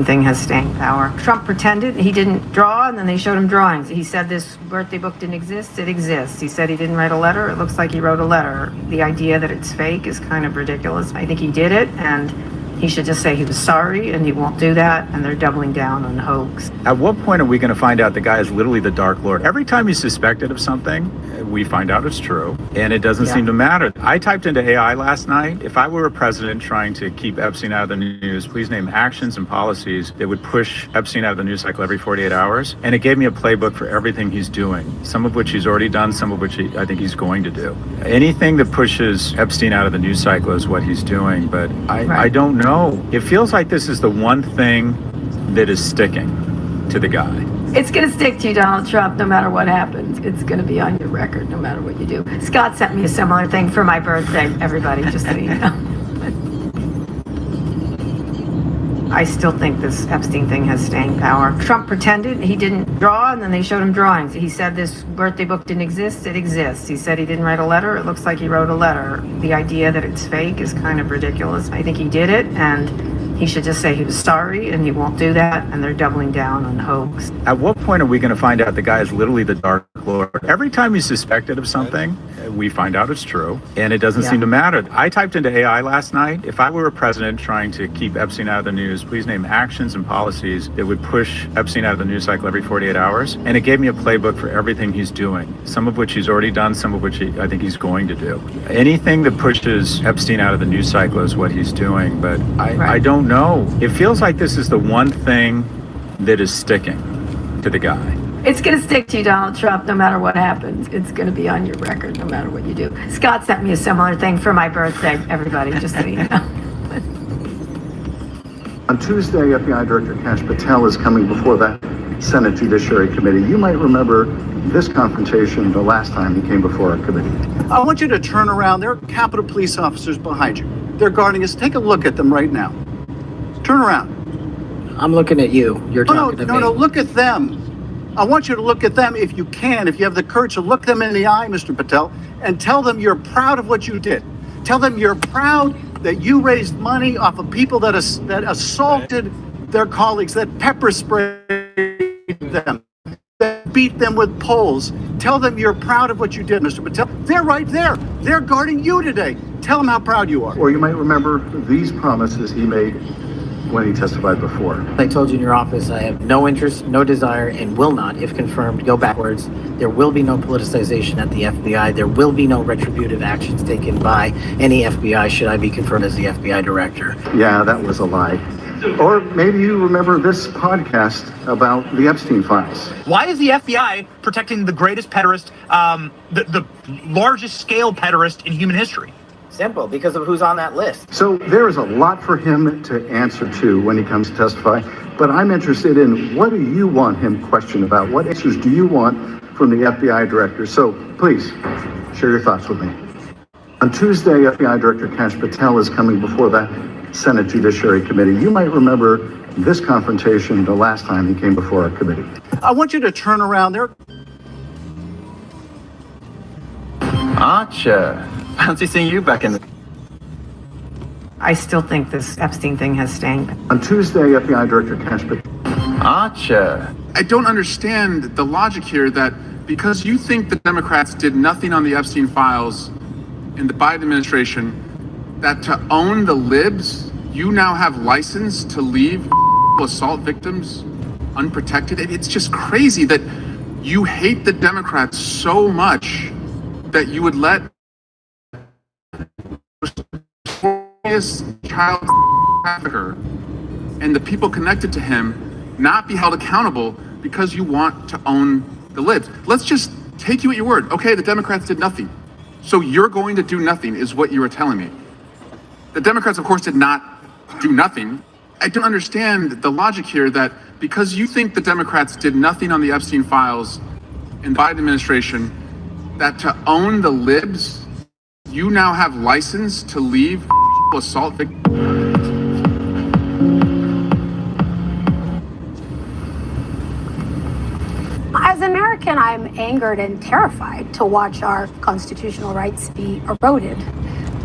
thing has staying power. Trump pretended he didn't draw, and then they showed him drawings. He said this birthday book didn't exist. It exists. He said he didn't write a letter. It looks like he wrote a letter. The idea that it's fake is kind of ridiculous. I think he did it, and he should just say he was sorry, and he won't do that, and they're doubling down on hoax. At what point are we going to find out the guy is literally the Dark Lord? Every time he's suspected of something, we find out it's true, and it doesn't seem to matter. I typed into AI last night, if I were a president trying to keep Epstein out of the news, please name actions and policies that would push Epstein out of the news cycle every 48 hours. And it gave me a playbook for everything he's doing, some of which he's already done, some of which I think he's going to do. Anything that pushes Epstein out of the news cycle is what he's doing, but I don't know. It feels like this is the one thing that is sticking to the guy. It's going to stick to you, Donald Trump, no matter what happens. It's going to be on your record, no matter what you do. Scott sent me a similar thing for my birthday, everybody, just so you know. I still think this Epstein thing has staying power. Trump pretended he didn't draw, and then they showed him drawings. He said this birthday book didn't exist. It exists. He said he didn't write a letter. It looks like he wrote a letter. The idea that it's fake is kind of ridiculous. I think he did it, and he should just say he was sorry, and he won't do that, and they're doubling down on hoax. At what point are we going to find out the guy is literally the Dark Lord? Every time he's suspected of something, we find out it's true, and it doesn't seem to matter. I typed into AI last night, if I were a president trying to keep Epstein out of the news, please name actions and policies that would push Epstein out of the news cycle every 48 hours. And it gave me a playbook for everything he's doing, some of which he's already done, some of which I think he's going to do. Anything that pushes Epstein out of the news cycle is what he's doing, but I don't know. It feels like this is the one thing that is sticking to the guy. It's going to stick to you, Donald Trump, no matter what happens. It's going to be on your record, no matter what you do. Scott sent me a similar thing for my birthday, everybody, just so you know. On Tuesday, FBI Director Kash Patel is coming before the Senate Judiciary Committee. You might remember this confrontation the last time he came before our committee. I want you to turn around. There are Capitol Police officers behind you. They're guarding us. Take a look at them right now. Turn around. I'm looking at you. You're talking to me. No, look at them. I want you to look at them if you can, if you have the courage to look them in the eye, Mr. Patel, and tell them you're proud of what you did. Tell them you're proud that you raised money off of people that assaulted their colleagues, that pepper sprayed them, that beat them with poles. Tell them you're proud of what you did, Mr. Patel. They're right there. They're guarding you today. Tell them how proud you are. Or you might remember these promises he made when he testified before. I told you in your office, I have no interest, no desire, and will not, if confirmed, go backwards. There will be no politicization at the FBI. There will be no retributive actions taken by any FBI should I be confirmed as the FBI director. Yeah, that was a lie. Or maybe you remember this podcast about the Epstein files. Why is the FBI protecting the greatest pederast, the largest scale pederast in human history? Simple, because of who's on that list. So there is a lot for him to answer to when he comes to testify, but I'm interested in what do you want him questioned about? What answers do you want from the FBI director? So please, share your thoughts with me. On Tuesday, FBI Director Kash Patel is coming before the Senate Judiciary Committee. You might remember this confrontation the last time he came before our committee. I want you to turn around. There. Archer. Fancy seeing you back in the... I still think this Epstein thing has staying. On Tuesday, FBI Director Kash Patel. Archer. I don't understand the logic here that because you think the Democrats did nothing on the Epstein files in the Biden administration, that to own the libs, you now have license to leave assault victims unprotected. It's just crazy that you hate the Democrats so much that you would let child trafficker and the people connected to him not be held accountable because you want to own the libs. Let's just take you at your word. Okay, the Democrats did nothing. So you're going to do nothing is what you were telling me. The Democrats, of course, did not do nothing. I don't understand the logic here that because you think the Democrats did nothing on the Epstein files in the Biden administration, that to own the libs, you now have license to leave assault victims. As an American, I'm angered and terrified to watch our constitutional rights be eroded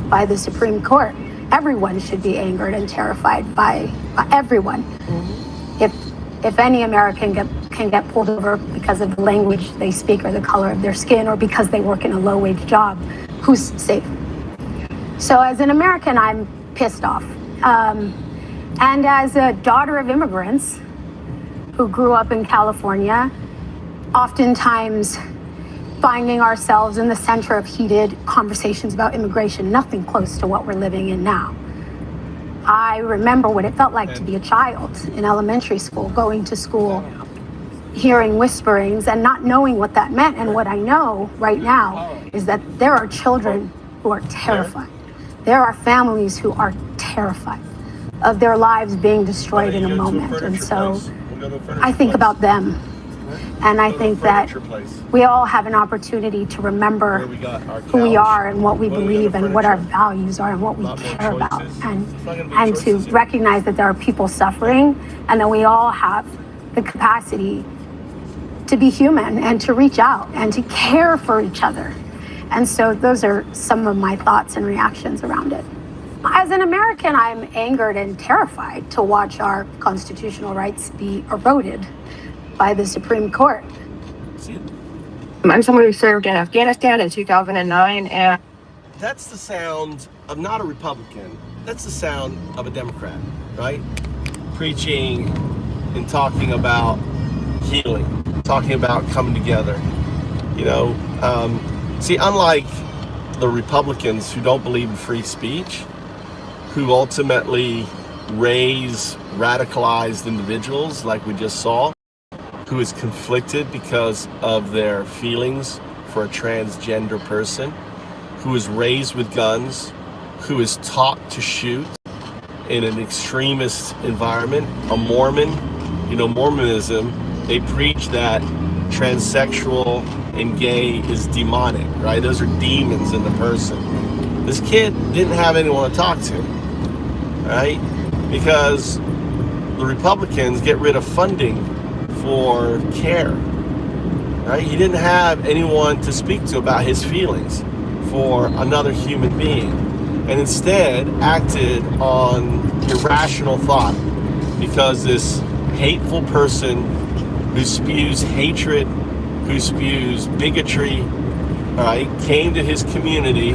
by the Supreme Court. Everyone should be angered and terrified by everyone. if any American can get pulled over because of the language they speak or the color of their skin or because they work in a low-wage job, who's safe? So as an American, I'm pissed off. And as a daughter of immigrants who grew up in California, oftentimes finding ourselves in the center of heated conversations about immigration, nothing close to what we're living in now. I remember what it felt like to be a child in elementary school, going to school, hearing whisperings and not knowing what that meant. And what I know right now is that there are children who are terrified. There are families who are terrified of their lives being destroyed in a moment. And so I think about them. And I think that we all have an opportunity to remember who we are and what we believe and what our values are and what we care about. And to recognize that there are people suffering and that we all have the capacity to be human and to reach out and to care for each other. And so those are some of my thoughts and reactions around it. As an American, I'm angered and terrified to watch our constitutional rights be eroded by the Supreme Court. I'm someone who served in Afghanistan in 2009, and that's the sound of not a Republican. That's the sound of a Democrat, right? Preaching and talking about healing, talking about coming together. You know, see, unlike the Republicans who don't believe in free speech, who ultimately raise radicalized individuals like we just saw, who is conflicted because of their feelings for a transgender person, who is raised with guns, who is taught to shoot in an extremist environment, a Mormon. You know, Mormonism, they preach that transsexual and gay is demonic, right? Those are demons in the person. This kid didn't have anyone to talk to, right? Because the Republicans get rid of funding for care, right? He didn't have anyone to speak to about his feelings for another human being, and instead acted on irrational thought because this hateful person who spews hatred, who spews bigotry, right, came to his community,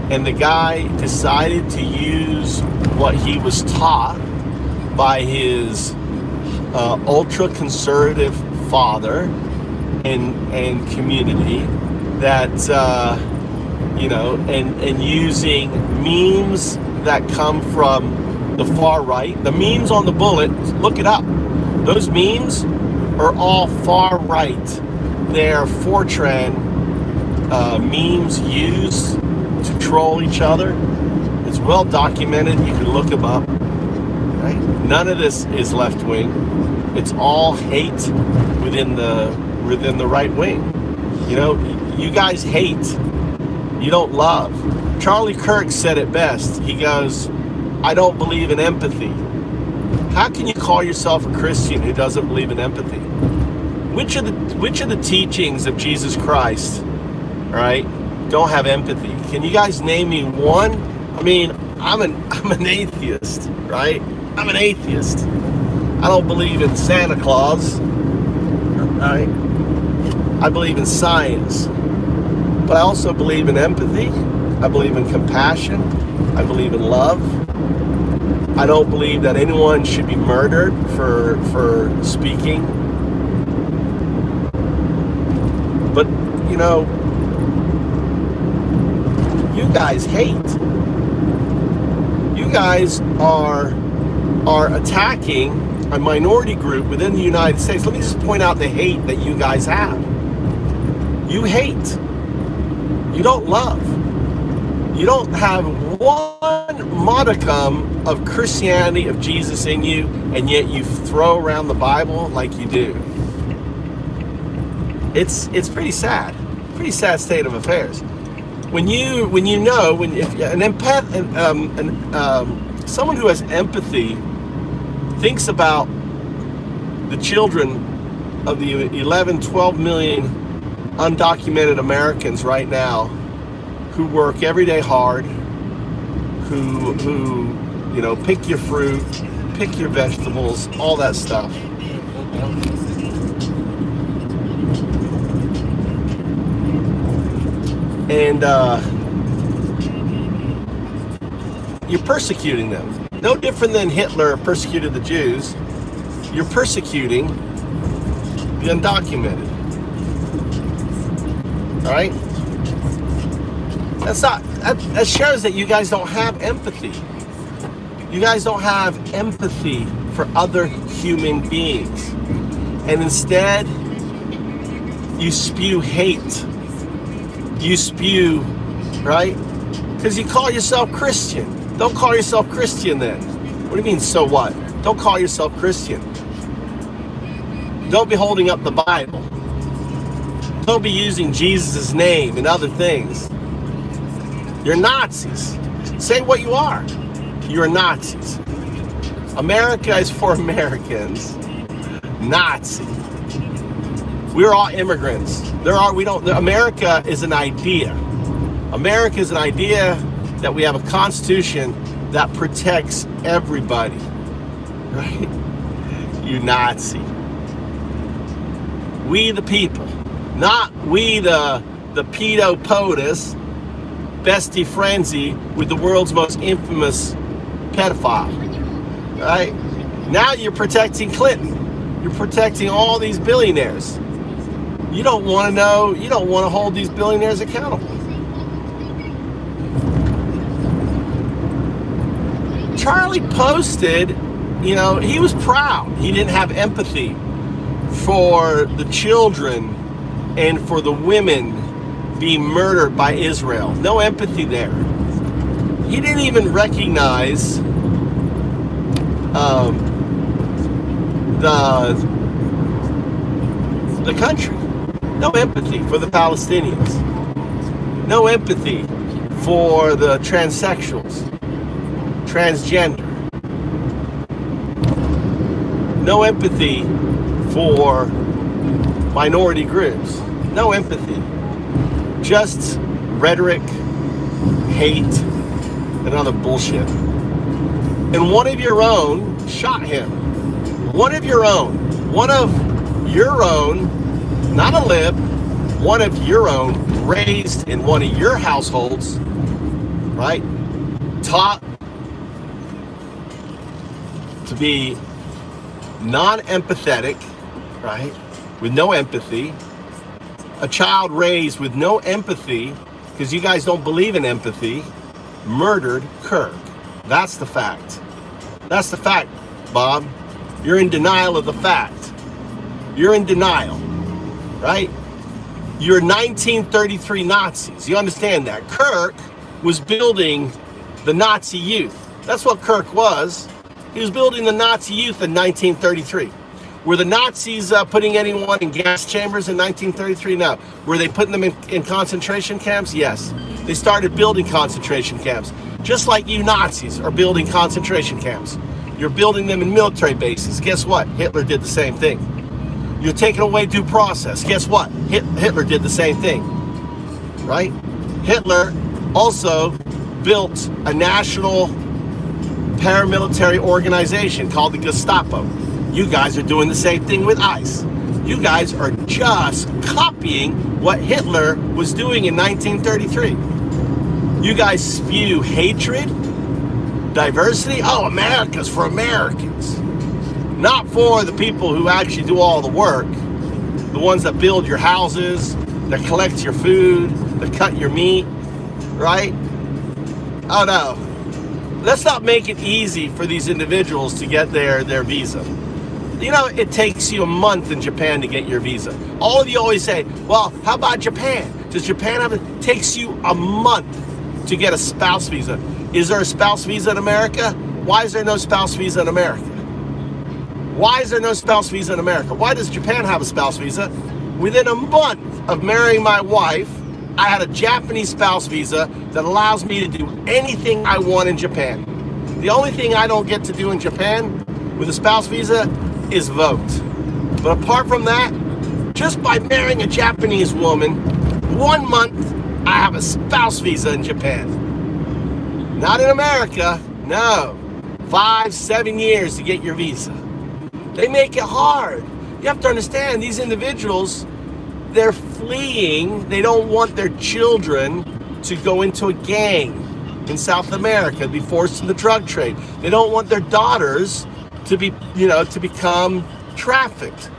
and the guy decided to use what he was taught by his ultra-conservative father and community that, you know, and using memes that come from the far right. The memes on the bullet, look it up. Those memes are all far right. They're Fortran memes used to troll each other. It's well documented. You can look them up. Right? None of this is left wing. It's all hate within the right wing. You know, you guys hate. You don't love. Charlie Kirk said it best. He goes, "I don't believe in empathy." How can you call yourself a Christian who doesn't believe in empathy? Which of the teachings of Jesus Christ, right, don't have empathy? Can you guys name me one? I mean, I'm an atheist, right? I'm an atheist. I don't believe in Santa Claus, right? I believe in science, but I also believe in empathy. I believe in compassion. I believe in love. I don't believe that anyone should be murdered for speaking. But, you know, you guys hate. You guys are attacking a minority group within the United States. Let me just point out the hate that you guys have. You hate. You don't love. You don't have one modicum of Christianity, of Jesus in you, and yet you throw around the Bible like you do. It's pretty sad. Pretty sad state of affairs. When someone who has empathy thinks about the children of the 11, 12 million undocumented Americans right now who work every day hard, who you know, pick your fruit, pick your vegetables, all that stuff. And you're persecuting them. No different than Hitler persecuted the Jews. You're persecuting the undocumented. All right? That shows that you guys don't have empathy. You guys don't have empathy for other human beings. And instead, you spew hate. You spew, right? Because you call yourself Christian. Don't call yourself Christian then. What do you mean, so what? Don't call yourself Christian. Don't be holding up the Bible. Don't be using Jesus' name and other things. You're Nazis. Say what you are. You're Nazis. America is for Americans. Nazi. We're all immigrants. America is an idea. America is an idea that we have a constitution that protects everybody. Right? You Nazi. We the people. Not we the pedo POTUS, bestie frenzy with the world's most infamous pedophile. Right? Now you're protecting Clinton. You're protecting all these billionaires. You don't want to know, you don't want to hold these billionaires accountable. Charlie posted, he was proud. He didn't have empathy for the children and for the women being murdered by Israel. No empathy there. He didn't even recognize the country. No empathy for the Palestinians. No empathy for the transsexuals, transgender. No empathy for minority groups. No empathy. Just rhetoric, hate, and other bullshit. And one of your own shot him. One of your own. Not a lib, one of your own, raised in one of your households, right? Taught to be non-empathetic, right? With no empathy. A child raised with no empathy, because you guys don't believe in empathy, murdered Kirk. That's the fact. That's the fact, Bob. You're in denial of the fact. You're in denial. Right? You're 1933 Nazis. You understand that? Kirk was building the Nazi youth. That's what Kirk was. He was building the Nazi youth in 1933. Were the Nazis putting anyone in gas chambers in 1933? No. Were they putting them in concentration camps? Yes. They started building concentration camps. Just like you Nazis are building concentration camps. You're building them in military bases. Guess what? Hitler did the same thing. You're taking away due process. Guess what? Hitler did the same thing, right? Hitler also built a national paramilitary organization called the Gestapo. You guys are doing the same thing with ICE. You guys are just copying what Hitler was doing in 1933. You guys spew hatred, diversity. Oh, America's for Americans. Not for the people who actually do all the work. The ones that build your houses, that collect your food, that cut your meat, right? Oh no. Let's not make it easy for these individuals to get their visa. It takes you a month in Japan to get your visa. All of you always say, well, how about Japan? Does Japan have it? It takes you a month to get a spouse visa. Is there a spouse visa in America? Why is there no spouse visa in America? Why is there no spouse visa in America? Why does Japan have a spouse visa? Within a month of marrying my wife, I had a Japanese spouse visa that allows me to do anything I want in Japan. The only thing I don't get to do in Japan with a spouse visa is vote. But apart from that, just by marrying a Japanese woman, 1 month, I have a spouse visa in Japan. Not in America, no. 5, 7 years to get your visa. They make it hard. You have to understand, these individuals, they're fleeing. They don't want their children to go into a gang in South America, be forced in the drug trade. They don't want their daughters to be, to become trafficked.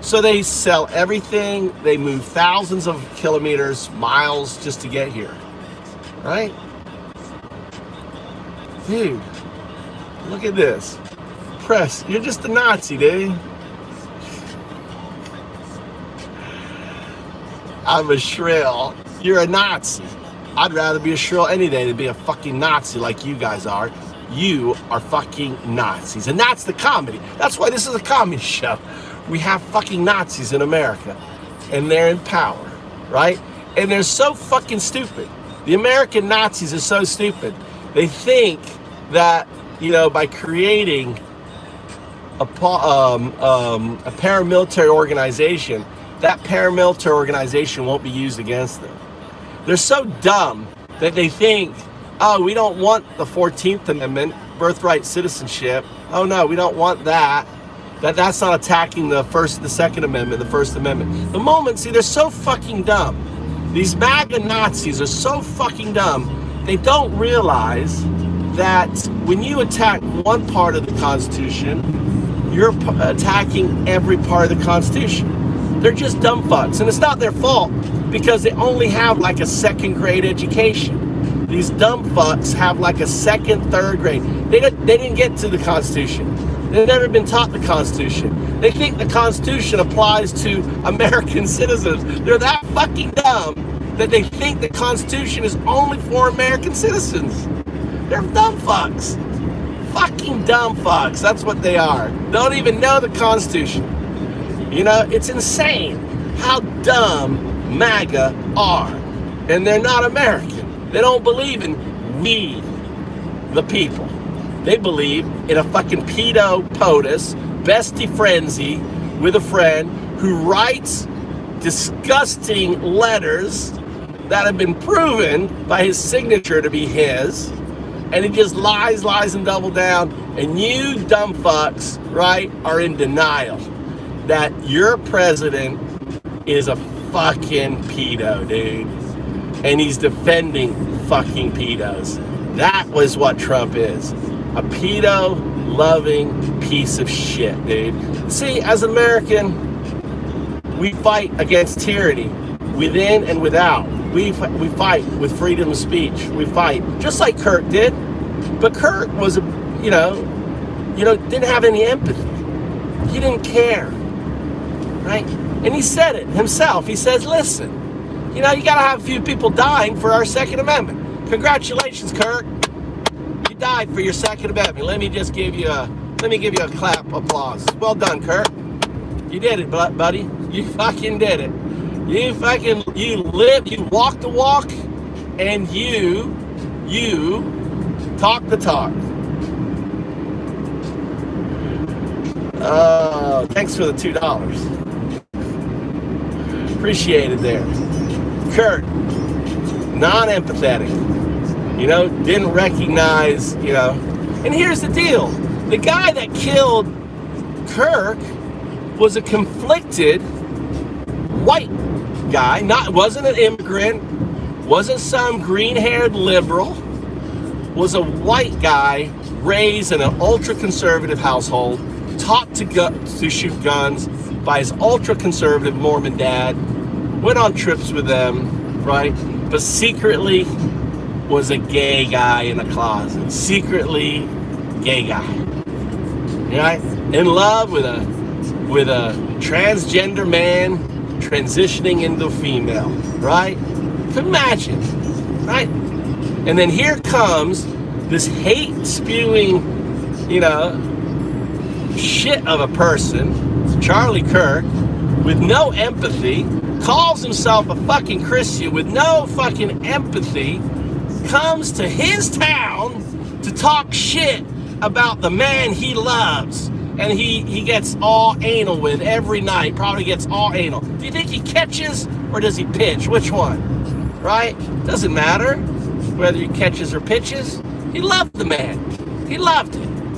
So they sell everything. They move thousands of kilometers, miles just to get here, right? Dude, look at this. Press, you're just a Nazi, dude. I'm a shrill. You're a Nazi. I'd rather be a shrill any day than be a fucking Nazi like you guys are. You are fucking Nazis. And that's the comedy. That's why this is a comedy show. We have fucking Nazis in America. And they're in power, right? And they're so fucking stupid. The American Nazis are so stupid. They think that, by creating a paramilitary organization, that paramilitary organization won't be used against them. They're so dumb that they think, oh, we don't want the 14th Amendment, birthright citizenship. Oh no, we don't want that. That's not attacking the Second Amendment, the First Amendment. They're so fucking dumb. These MAGA Nazis are so fucking dumb. They don't realize that when you attack one part of the Constitution, you're attacking every part of the Constitution. They're just dumb fucks, and it's not their fault because they only have like a second grade education. These dumb fucks have like a second, third grade. They didn't get to the Constitution. They've never been taught the Constitution. They think the Constitution applies to American citizens. They're that fucking dumb that they think the Constitution is only for American citizens. They're dumb fucks. Fucking dumb fucks. That's what they are. Don't even know the Constitution. It's insane how dumb MAGA are. And they're not American. They don't believe in we, the people. They believe in a fucking pedo POTUS, bestie frenzy with a friend who writes disgusting letters that have been proven by his signature to be his. And he just lies and double down. And you dumb fucks, right, are in denial that your president is a fucking pedo, dude. And he's defending fucking pedos. That was what Trump is. A pedo-loving piece of shit, dude. See, as an American, we fight against tyranny, within and without. We fight with freedom of speech. We fight, just like Kirk did. But Kirk was, didn't have any empathy. He didn't care, right? And he said it himself. He says, listen, you gotta have a few people dying for our Second Amendment. Congratulations, Kirk. You died for your Second Amendment. Let me give you a clap applause. Well done, Kirk. You did it, buddy. You fucking did it. You lived, you walked the walk, and you talked the talk. Thanks for the $2. Appreciate it there. Kirk, non-empathetic, didn't recognize, and here's the deal. The guy that killed Kirk was a conflicted white guy, wasn't an immigrant, wasn't some green-haired liberal, was a white guy raised in an ultra-conservative household, taught to shoot guns by his ultra-conservative Mormon dad, went on trips with them, right? But secretly was a gay guy in a closet. Secretly gay guy, right? In love with a transgender man transitioning into a female, right? Imagine, right? And then here comes this hate-spewing, shit of a person, Charlie Kirk, with no empathy, calls himself a fucking Christian with no fucking empathy, comes to his town to talk shit about the man he loves. And he gets all anal with every night, probably gets all anal. Do you think he catches or does he pitch? Which one, right? Doesn't matter whether he catches or pitches. He loved the man. He loved him.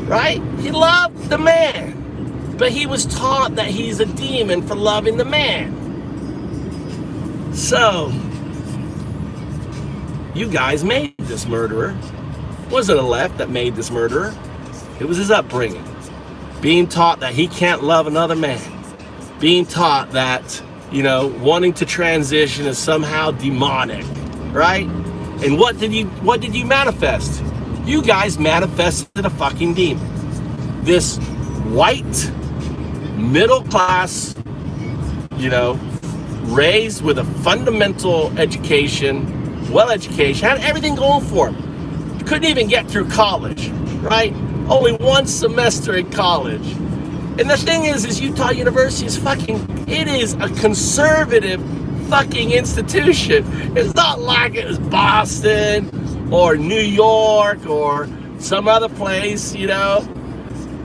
right? He loved the man, but he was taught that he's a demon for loving the man. So, you guys made this murderer. It wasn't a left that made this murderer. It was his upbringing. Being taught that he can't love another man. Being taught that, you know, wanting to transition is somehow demonic, right? And what did you manifest? You guys manifested a fucking demon. This white, middle class, you know, raised with a fundamental education, well-education, had everything going for him. Couldn't even get through college, right? Only one semester in college. And the thing is Utah University is it is a conservative fucking institution. It's not like it was Boston or New York or some other place, you know,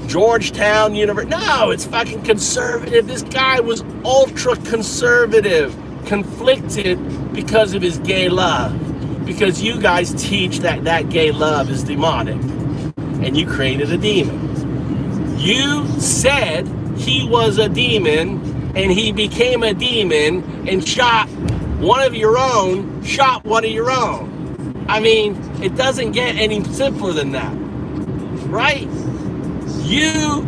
Georgetown University. No, it's fucking conservative. This guy was ultra conservative, conflicted because of his gay love. Because you guys teach that gay love is demonic. And you created a demon. You said he was a demon, and he became a demon and shot one of your own. I mean, it doesn't get any simpler than that, right? You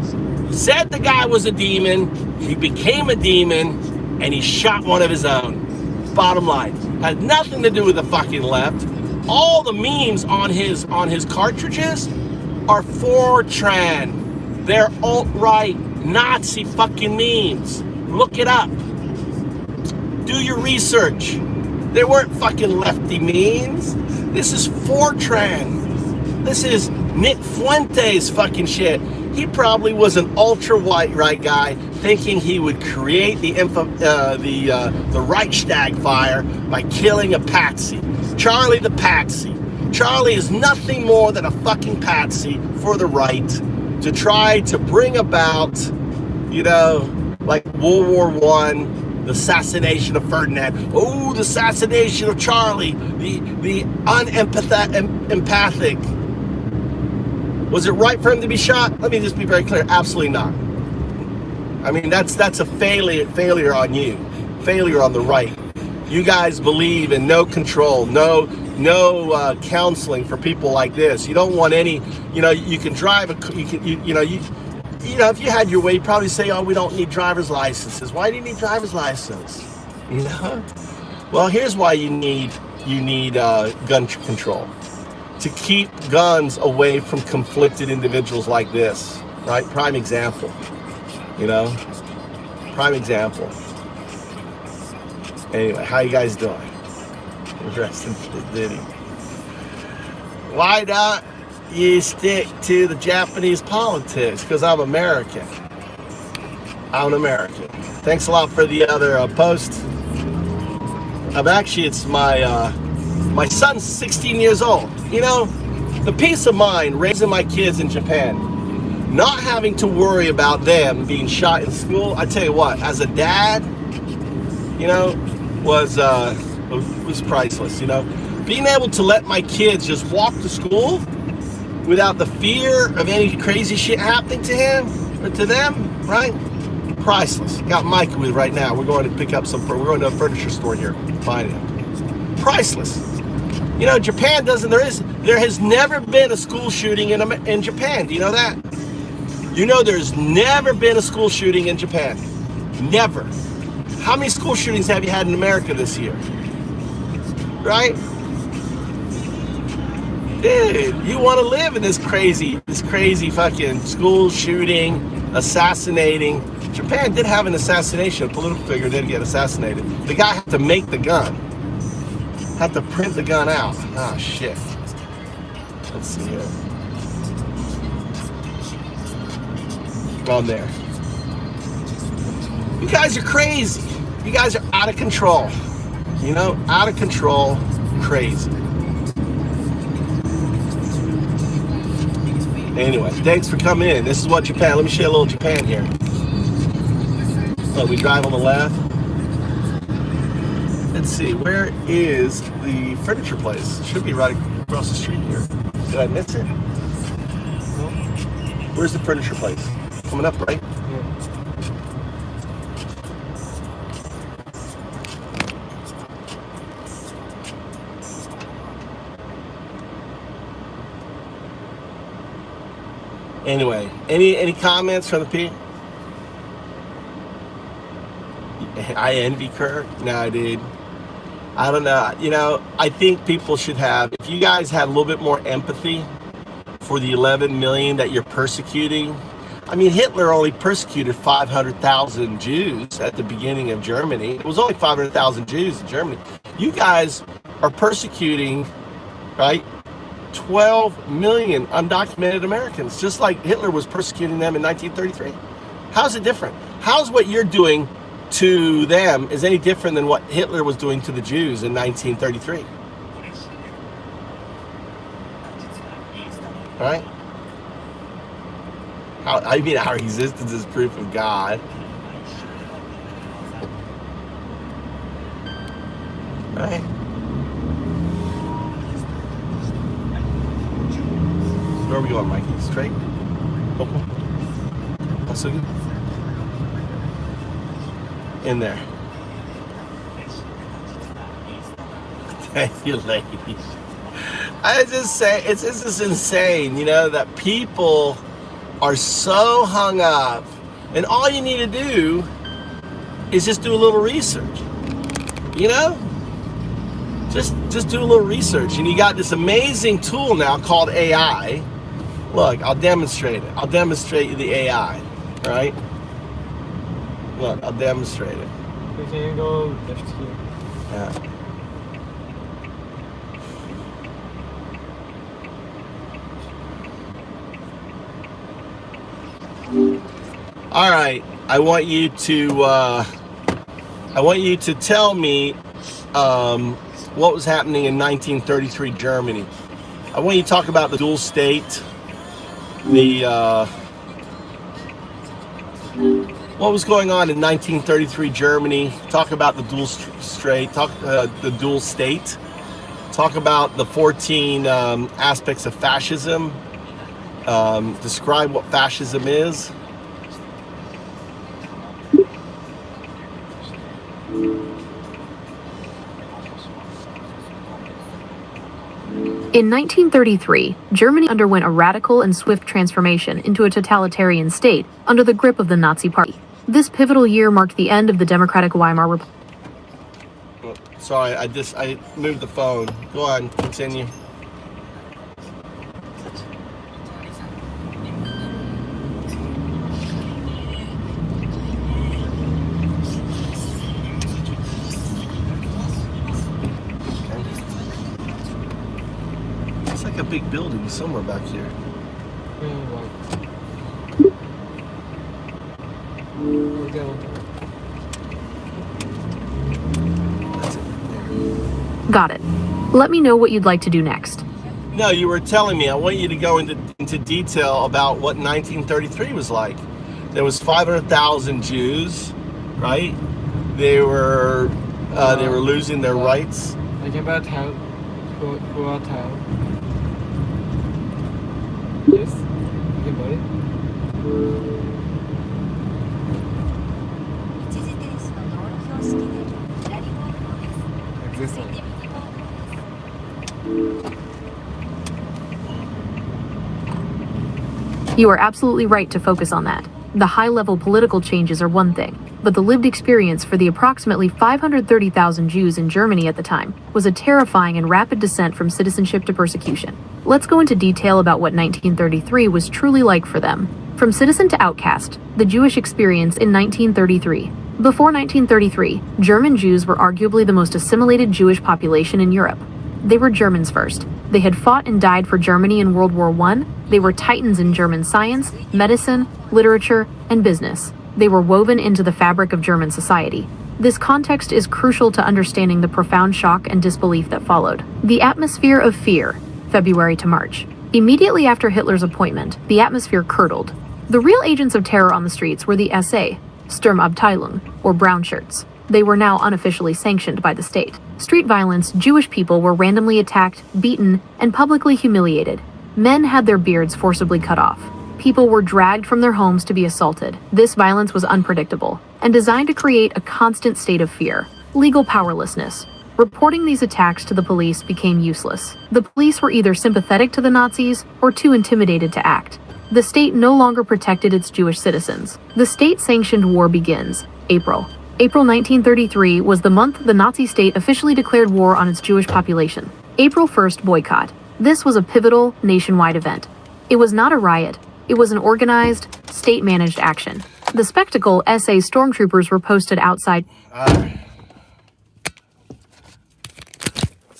said the guy was a demon, he became a demon, and he shot one of his own. Bottom line, had nothing to do with the fucking left. All the memes on his cartridges are 4chan. They're alt-right Nazi fucking memes. Look it up. Do your research. They weren't fucking lefty memes. This is 4chan. This is Nick Fuentes fucking shit. He probably was an ultra-white right guy thinking he would create the Reichstag fire by killing a patsy. Charlie the patsy. Charlie is nothing more than a fucking patsy for the right to try to bring about, you know, like World War I, the assassination of Ferdinand. Oh, the assassination of Charlie, the empathic. Was it right for him to be shot? Let me just be very clear. Absolutely not. I mean, that's a failure on you, failure on the right. You guys believe in no control, no counseling for people like this. You don't want any, you know, you can drive you know, if you had your way, you'd probably say, oh, we don't need driver's licenses. Why do you need driver's license? You know? Well, here's why you need gun control. To keep guns away from conflicted individuals like this, right? Prime example, you know? Prime example. Anyway, how you guys doing? Rest in Diddy. Why not you stick to the Japanese politics? Because I'm American. I'm an American. Thanks a lot for the other post. It's my son's 16 years old. You know, the peace of mind raising my kids in Japan, not having to worry about them being shot in school. I tell you what, as a dad, you know, was priceless. You know, being able to let my kids just walk to school without the fear of any crazy shit happening to him or to them, right? Priceless. Got Mike with right now. We're going to pick up some. We're going to a furniture store here. Find it. Priceless. You know, Japan doesn't. There has never been a school shooting in Japan. Do you know that? You know, there's never been a school shooting in Japan. Never. How many school shootings have you had in America this year? Right? Dude, you want to live in this crazy fucking school shooting, assassinating. Japan did have an assassination. A political figure did get assassinated. The guy had to make the gun. Had to print the gun out. Ah, shit. Let's see here. On there. You guys are crazy. You guys are out of control. You know, out of control, crazy. Anyway, thanks for coming in. This is what Japan. Let me share a little Japan here. Oh, we drive on the left. Let's see, where is the furniture place? It should be right across the street here. Did I miss it? No. Where's the furniture place? Coming up, right? Anyway, any comments from the people? I envy Kirk. No, dude. I don't know. You know, I think people should have, if you guys had a little bit more empathy for the 11 million that you're persecuting. I mean, Hitler only persecuted 500,000 Jews at the beginning of Germany. It was only 500,000 Jews in Germany. You guys are persecuting, right, 12 million undocumented Americans, just like Hitler was persecuting them in 1933. How's it different? How's what you're doing to them is any different than what Hitler was doing to the Jews in 1933? Right? I mean, our existence is proof of God. Right? Where are we going, Mikey? Straight? Open? Also good? In there. Thank you, ladies. I just say, it's just insane, you know, that people are so hung up, and all you need to do is just do a little research, you know? Just do a little research, and you got this amazing tool now called AI. Look, I'll demonstrate it. I'll demonstrate you the AI, right? Look, I'll demonstrate it. We can go left here. Yeah. All right, I want you to tell me what was happening in 1933 Germany. I want you to talk about the dual state, what was going on in 1933 Germany. Talk about the dual state. The dual state. Talk about the 14 aspects of fascism. Describe what fascism is. In 1933, Germany underwent a radical and swift transformation into a totalitarian state under the grip of the Nazi Party. This pivotal year marked the end of the Democratic Weimar Republic. Sorry, I moved the phone. Go on, continue. A big building somewhere back here. Got it. Let me know what you'd like to do next. No, you were telling me. I want you to go into detail about what 1933 was like. There was 500,000 Jews, right? They were losing their rights. Like about how, who are how? Yes, you can buy it. Like this one. You are absolutely right to focus on that. The high-level political changes are one thing, but the lived experience for the approximately 530,000 Jews in Germany at the time was a terrifying and rapid descent from citizenship to persecution. Let's go into detail about what 1933 was truly like for them. From citizen to outcast, the Jewish experience in 1933. Before 1933, German Jews were arguably the most assimilated Jewish population in Europe. They were Germans first. They had fought and died for Germany in World War I. They were titans in German science, medicine, literature, and business. They were woven into the fabric of German society. This context is crucial to understanding the profound shock and disbelief that followed. The atmosphere of fear, February to March. Immediately after Hitler's appointment, the atmosphere curdled. The real agents of terror on the streets were the SA, Sturmabteilung, or brown shirts. They were now unofficially sanctioned by the state. Street violence, Jewish people were randomly attacked, beaten, and publicly humiliated. Men had their beards forcibly cut off. people were dragged from their homes to be assaulted. This violence was unpredictable and designed to create a constant state of fear. Legal powerlessness. Reporting these attacks to the police became useless. The police were either sympathetic to the Nazis or too intimidated to act. The state no longer protected its Jewish citizens. The state-sanctioned war begins. April 1933 was the month the Nazi state officially declared war on its Jewish population. April 1st boycott. This was a pivotal, nationwide event. It was not a riot. It was an organized, state-managed action. The spectacle SA stormtroopers were posted outside.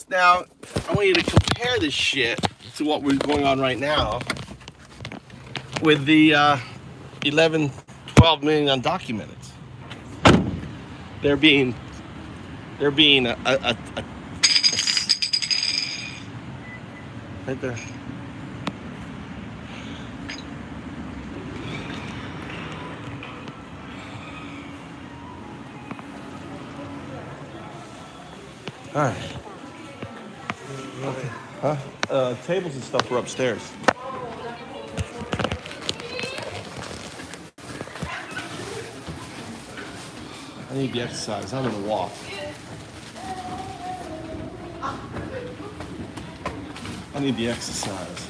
Now, I want you to compare this shit to what we're going on right now with the 11, 12 million undocumented. They're being right there. All right. Huh? Tables and stuff are upstairs. I need the exercise. I'm gonna walk. I need the exercise.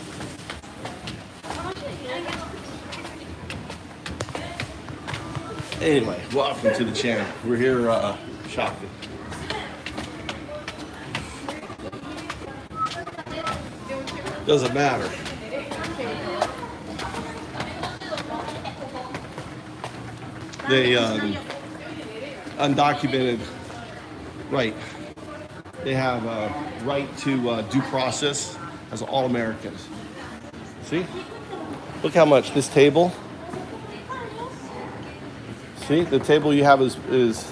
Anyway, welcome to the channel. We're here shopping. Doesn't matter. They undocumented, right? They have a right to due process as all Americans. See? Look how much this table. See, the table you have is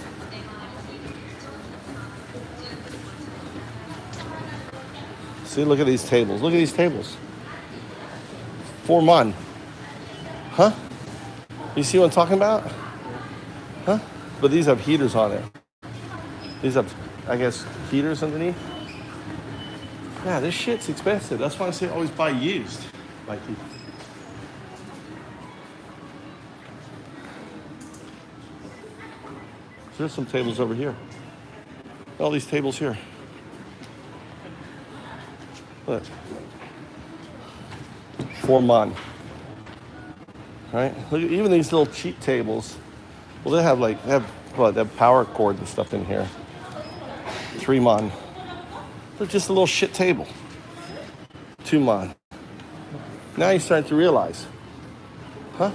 see, look at these tables. Look at these tables. 4 mon. Huh? You see what I'm talking about? Huh? But these have heaters on it. These have, I guess, heaters underneath. Yeah, this shit's expensive. That's why I say always buy used. Like, there's some tables over here. All these tables here. Look. 4 mon. Right? Look, even these little cheap tables. Well, they have power cord and stuff in here. 3 mon. They're just a little shit table. 2 mon. Now you're starting to realize. Huh?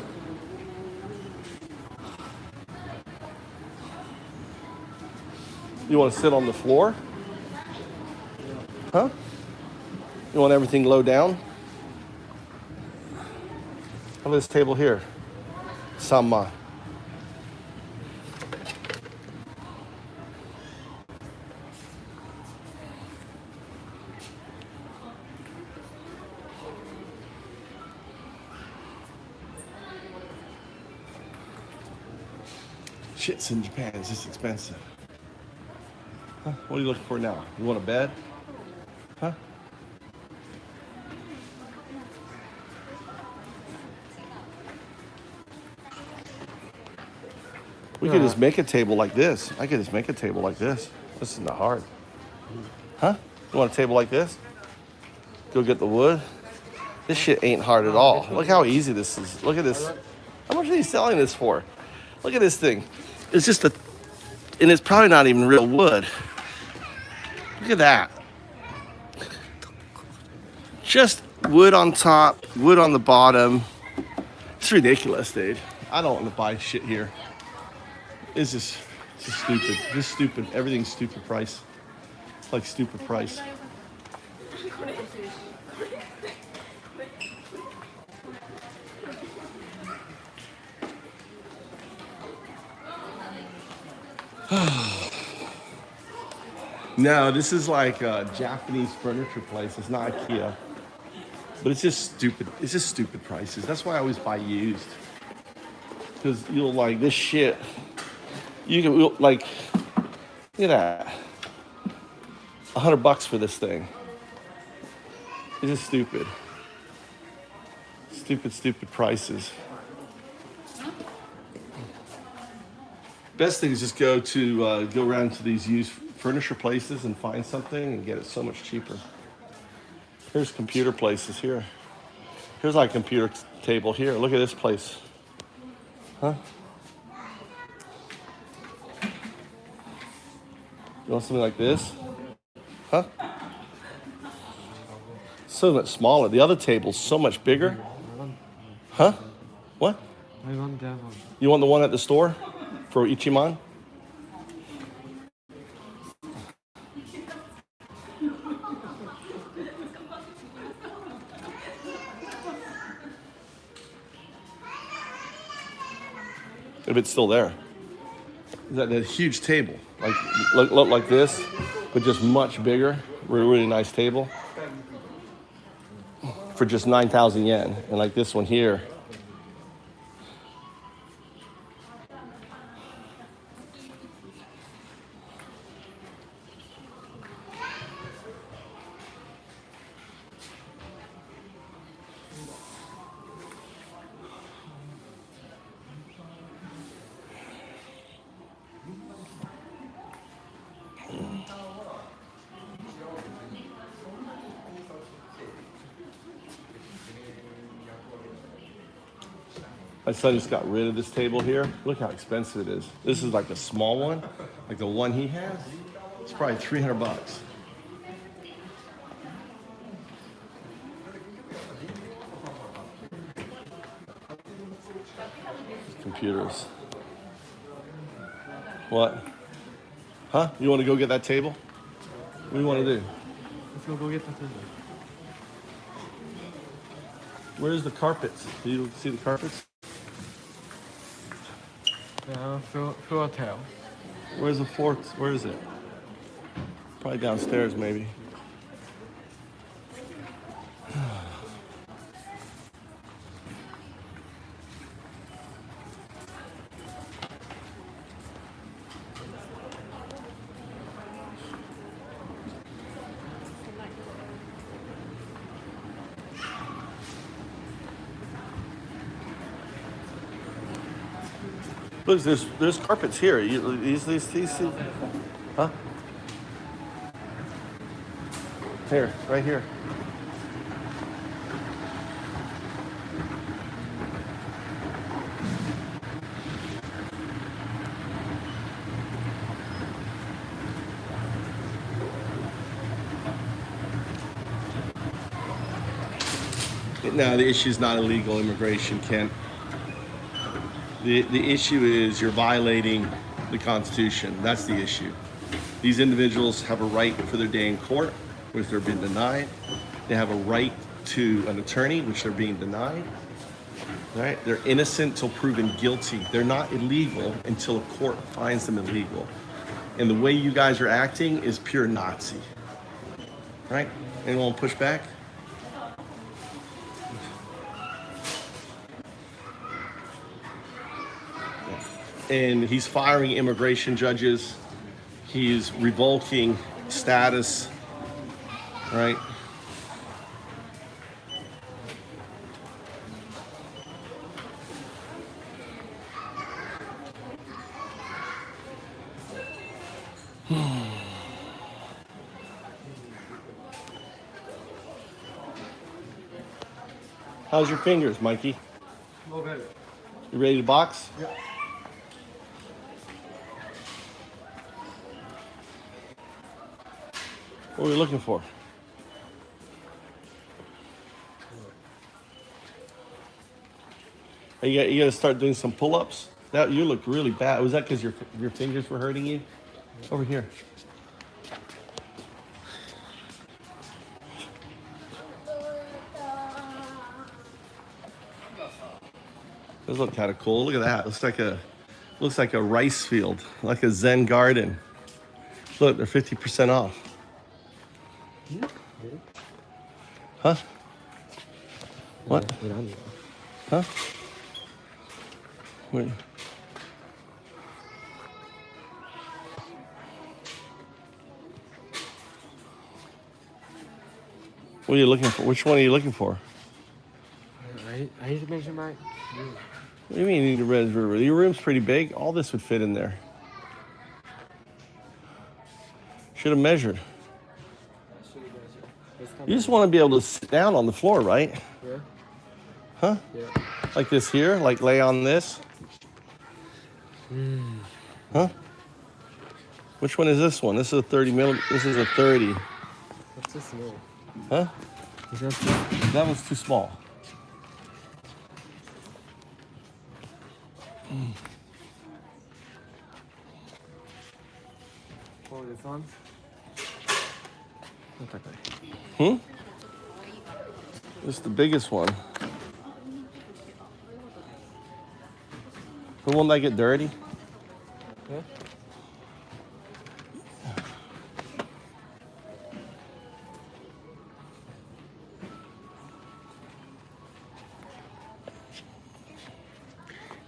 You want to sit on the floor? Huh? You want everything low down? How about this table here? Sama. Shit's in Japan, it's just expensive. Huh? What are you looking for now? You want a bed? Huh? We could just make a table like this. I could just make a table like this. This is not hard. Huh? You want a table like this? Go get the wood. This shit ain't hard at all. Look how easy this is. Look at this. How much are they selling this for? Look at this thing. It's just and it's probably not even real wood. Look at that. Just wood on top, wood on the bottom. It's ridiculous, dude. I don't want to buy shit here. It's just stupid. Just stupid. Everything's stupid price. It's like stupid price. No, this is like a Japanese furniture place. It's not IKEA. But it's just stupid. It's just stupid prices. That's why I always buy used. Because you'll like this shit. You can like, look at that. $100 for this thing. It's just stupid. Stupid prices. Best thing is just go around to these used furniture places and find something and get it so much cheaper. Here's computer places here. Here's like a computer table here. Look at this place. Huh? You want something like this? Huh? So much smaller. The other table's so much bigger. Huh? What? I want that one. You want the one at the store for Ichiman? If it's still there. That huge table, like look like this, but just much bigger. Really nice table for just 9,000 yen, and like this one here. My son just got rid of this table here. Look how expensive it is. This is like a small one, like the one he has. It's probably 300 bucks. Computers. What? Huh? You want to go get that table? What do you want to do? Let's go get the table. Where's the carpets? Do you see the carpets? Yeah, floor tile. Where's the fourth? Where is it? Probably downstairs, maybe. Look, there's carpets here. These, huh? Here, right here. No, the issue is not illegal immigration, Kent. The issue is you're violating the Constitution. That's the issue. These individuals have a right for their day in court, which they're being denied. They have a right to an attorney, which they're being denied. Right? They're innocent till proven guilty. They're not illegal until a court finds them illegal. And the way you guys are acting is pure Nazi. Right? Anyone push back? And he's firing immigration judges. He's revoking status, right? How's your fingers, Mikey? A little better. You ready to box? Yeah. What are we looking for? You got to start doing some pull-ups. That you look really bad. Was that because your fingers were hurting you? Over here. Those look kind of cool. Look at that. Looks like a rice field, like a Zen garden. Look, they're 50% off. Huh? What? Huh? Wait. What are you looking for? Which one are you looking for? Right. I need to measure my room. What do you mean you need to measure? Your room's pretty big. All this would fit in there. Should have measured. You just want to be able to sit down on the floor, right? Yeah. Huh? Yeah. Like this here? Like lay on this? Huh? Which one is this one? This is a 30 millimeter. This is a 30. That's too small. Huh? Is that too... That one's too small. Oh, this one? Not that bad. This is the biggest one. But won't that get dirty? Yeah.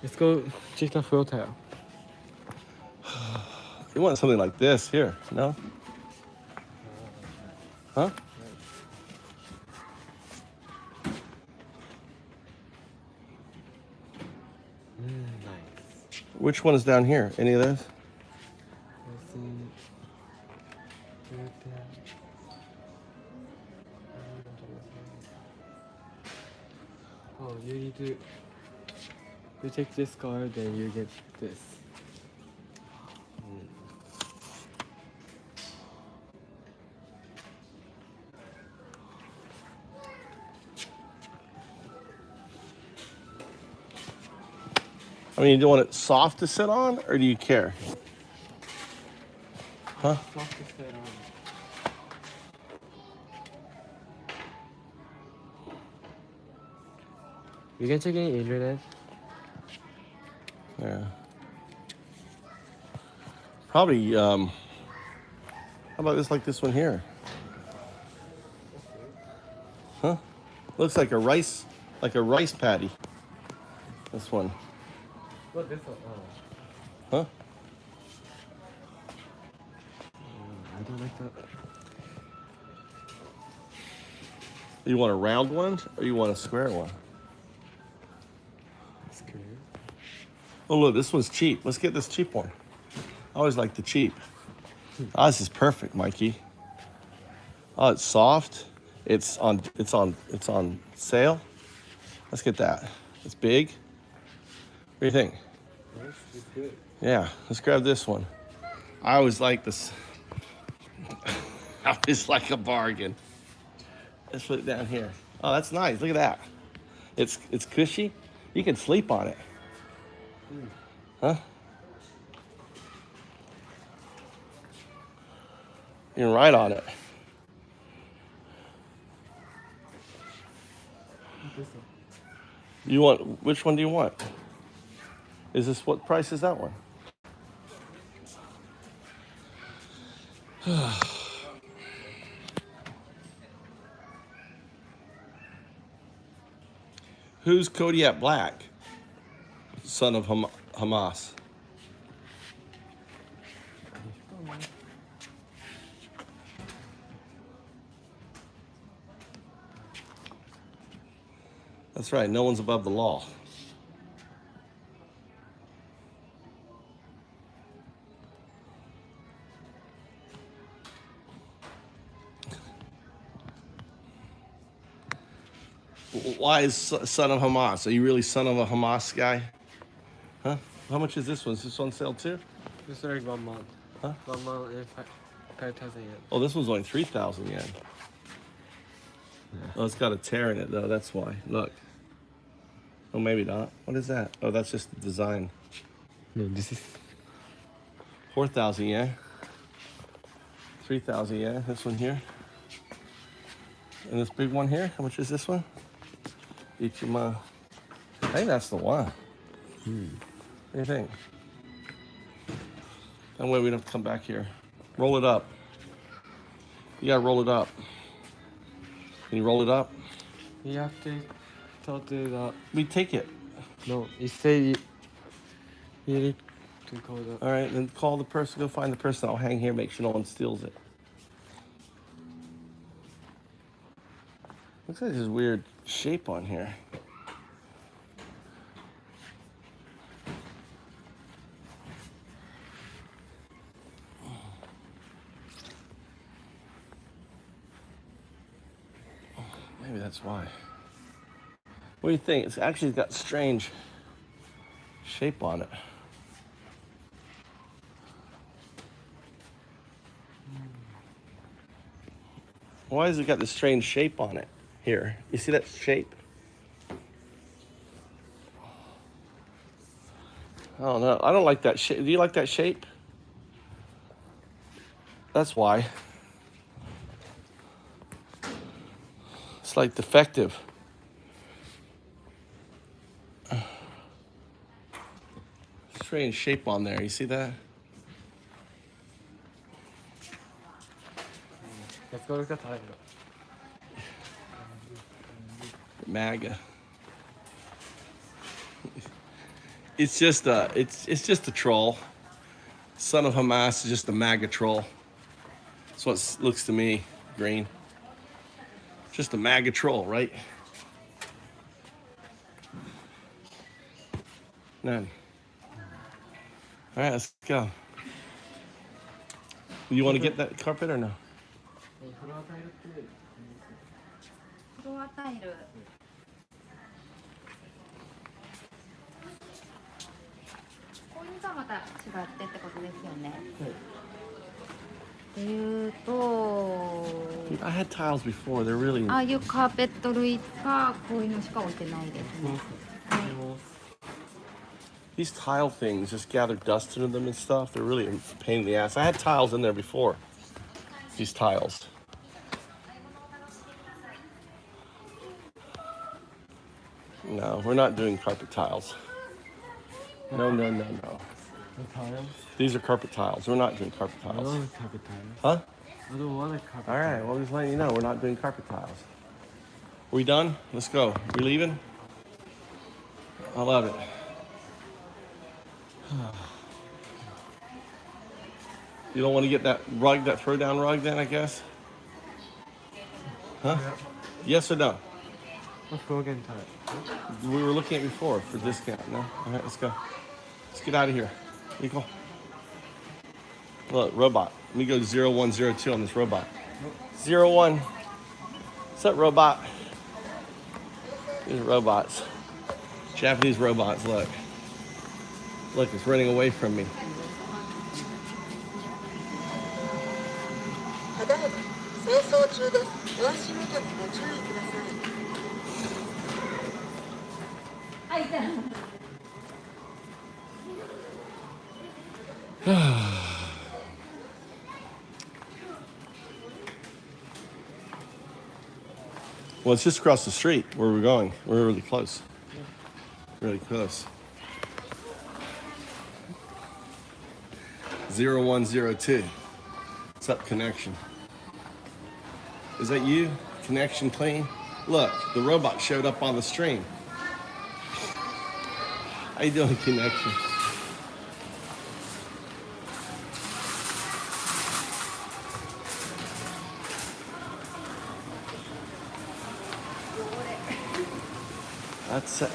Let's go check the floor tile. You want something like this here, no? Huh? Nice. Which one is down here? Any of those? Let's see. Right there. Oh, you need to... You take this card, then you get this. I mean, do you want it soft to sit on, or do you care? Huh? Soft to sit on. You can check any internet. Yeah. Probably, how about this, like this one here? Huh? Looks like a rice patty. This one. What this one? Huh? I don't like that. You want a round one, or you want a square one? Square. Oh, look, this one's cheap. Let's get this cheap one. I always like the cheap. Oh, this is perfect, Mikey. Oh, it's soft. It's on sale. Let's get that. It's big. What do you think? Nice, it's good. Yeah, let's grab this one. I always like this. I always like a bargain. Let's put it down here. Oh, that's nice. Look at that. It's cushy. You can sleep on it. Huh? You can ride on it. This one. You want, which one do you want? Is this, what price is that one? Who's Kodiak Black? Son of Hamas. That's right, no one's above the law. Why is son of Hamas? Are you really son of a Hamas guy? Huh? How much is this one? Is this on sale too? This is like 1 month. Huh? 1 month and 5,000 yen. Oh, this one's only 3,000 yen. Yeah. Oh, it's got a tear in it though, that's why. Look. Oh, maybe not. What is that? Oh, that's just the design. No, this is 4,000 yen. 3,000 yen. This one here. And this big one here. How much is this one? Ichima. I think that's the one. What do you think? That way we don't come back here. Roll it up. You gotta roll it up. Can you roll it up? you have to talk to the... We take it. No, you say you need to call the... All right, then call the person. Go find the person. I'll hang here. Make sure no one steals it. Looks like there's a weird shape on here. Maybe that's why. What do you think? It's actually got strange shape on it. Why has it got this strange shape on it here? You see that shape? I don't know. I don't like that shape. Do you like that shape? That's why. It's like defective. Strange shape on there. You see that? MAGA. It's just a troll. Son of Hamas is just a MAGA troll. That's what it looks to me, Green. Just a MAGA troll, right? None. All right, let's go. You want to get that carpet or no? フロアタイル。こういうのとはまた違ってってことですよね。っていうと、I had tiles before. They're really. ああいうカーペット類かこういうのしか置いてないですね。These tile things just gather dust into them and stuff. They're really a pain in the ass. I had tiles in there before. These tiles. No, we're not doing carpet tiles. No. The tiles? These are carpet tiles. We're not doing carpet I tiles. don't want carpet tiles. Huh? I don't want carpet All right, well, just letting you know, we're not doing carpet tiles. We done? Let's go. We leaving? I love it. You don't want to get that rug, that throw down rug then, I guess? Huh? Yes or no? Let's go again, Ty. We were looking at before for discount, no? All right, let's go. Let's get out of here. Nico. Look, robot. Let me go 0102 on this robot. 01. What's up, robot? These are robots. Japanese robots, look. Look, it's running away from me. Well, it's just across the street where we're going. We're really close. Really close. 0102. What's up, connection? Is that you? Connection clean? Look, the robot showed up on the stream. How you doing, connection? That's it.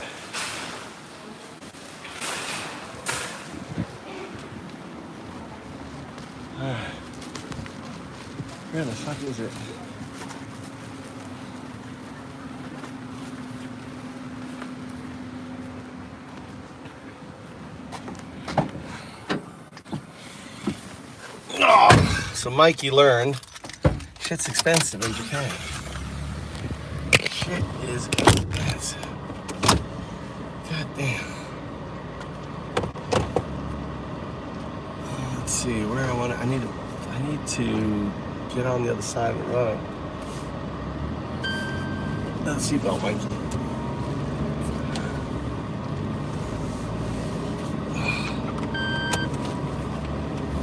Where the fuck is it? Oh, so Mikey learned shit's expensive in Japan. Shit is expensive. God damn. Let's see where I need to get on the other side of the road. Let's see about Mikey.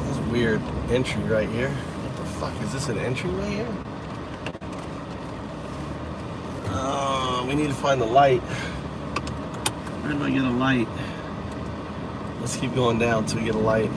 This is weird entry right here. What the fuck is this, an entry right here? Oh, we need to find the light. Where do I get a light? Let's keep going down till we get a light.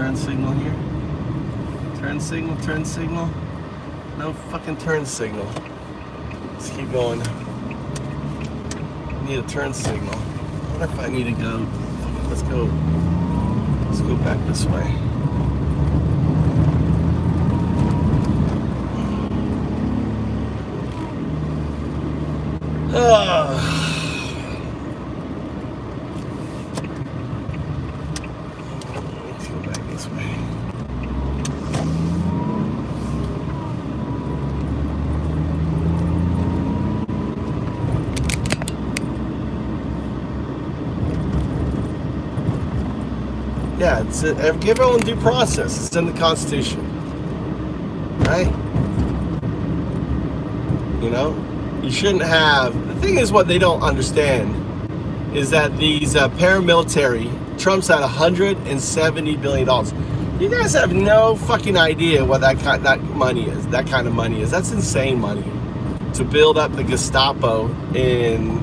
turn signal here? Turn signal, turn signal. No fucking turn signal. Let's keep going. I need a turn signal. What if I need to go? Let's go. Let's go back this way. Let's go back this way. Yeah, give everyone due process. It's in the Constitution, right? You know, you shouldn't have. The thing is, what they don't understand is that these paramilitary. Trump's at $170 billion. You guys have no fucking idea what that money is. That kind of money is. That's insane money to build up the Gestapo in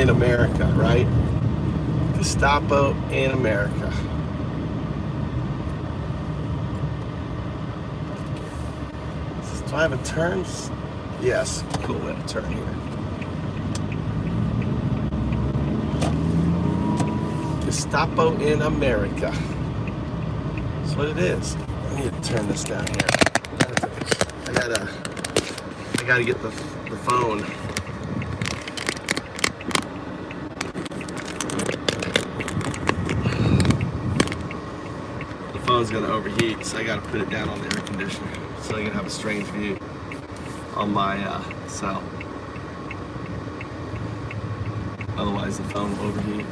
America, right? Gestapo in America. Do I have a turn? Yes. Cool, we have a turn here. Gestapo in America. That's what it is. I need to turn this down here. I gotta get the phone. The phone's gonna overheat, so I gotta put it down on the air conditioner so I can have a strange view on my cell. Otherwise the phone will overheat.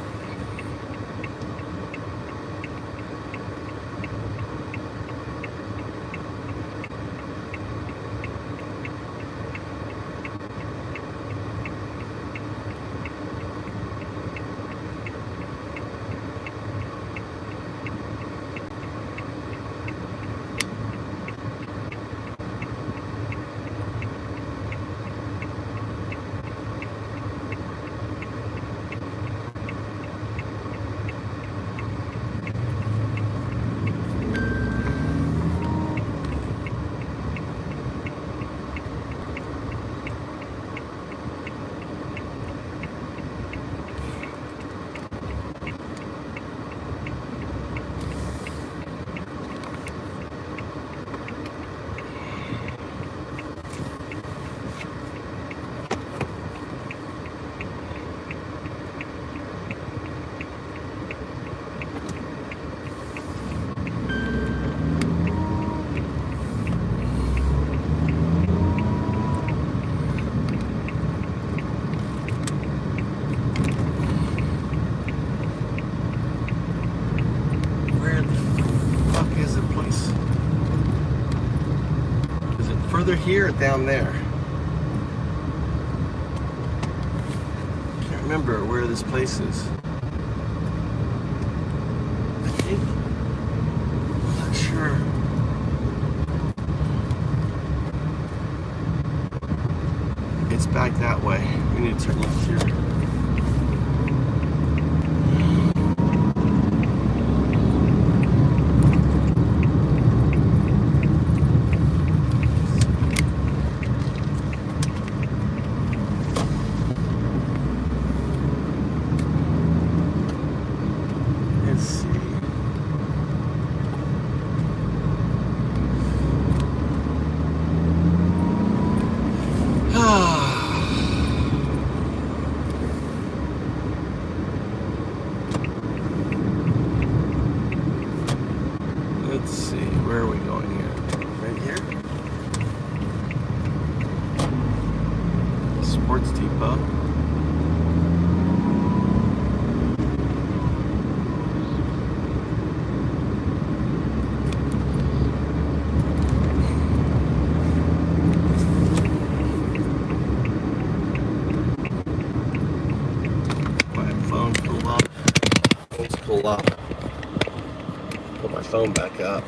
Further here or down there? Can't remember where this place is. I think. I'm not sure. It's back that way. We need to turn left here. Let's see, where are we going here? Right here? Sports Depot. My phone pulled up. Phone's pulled up. Put my phone back up.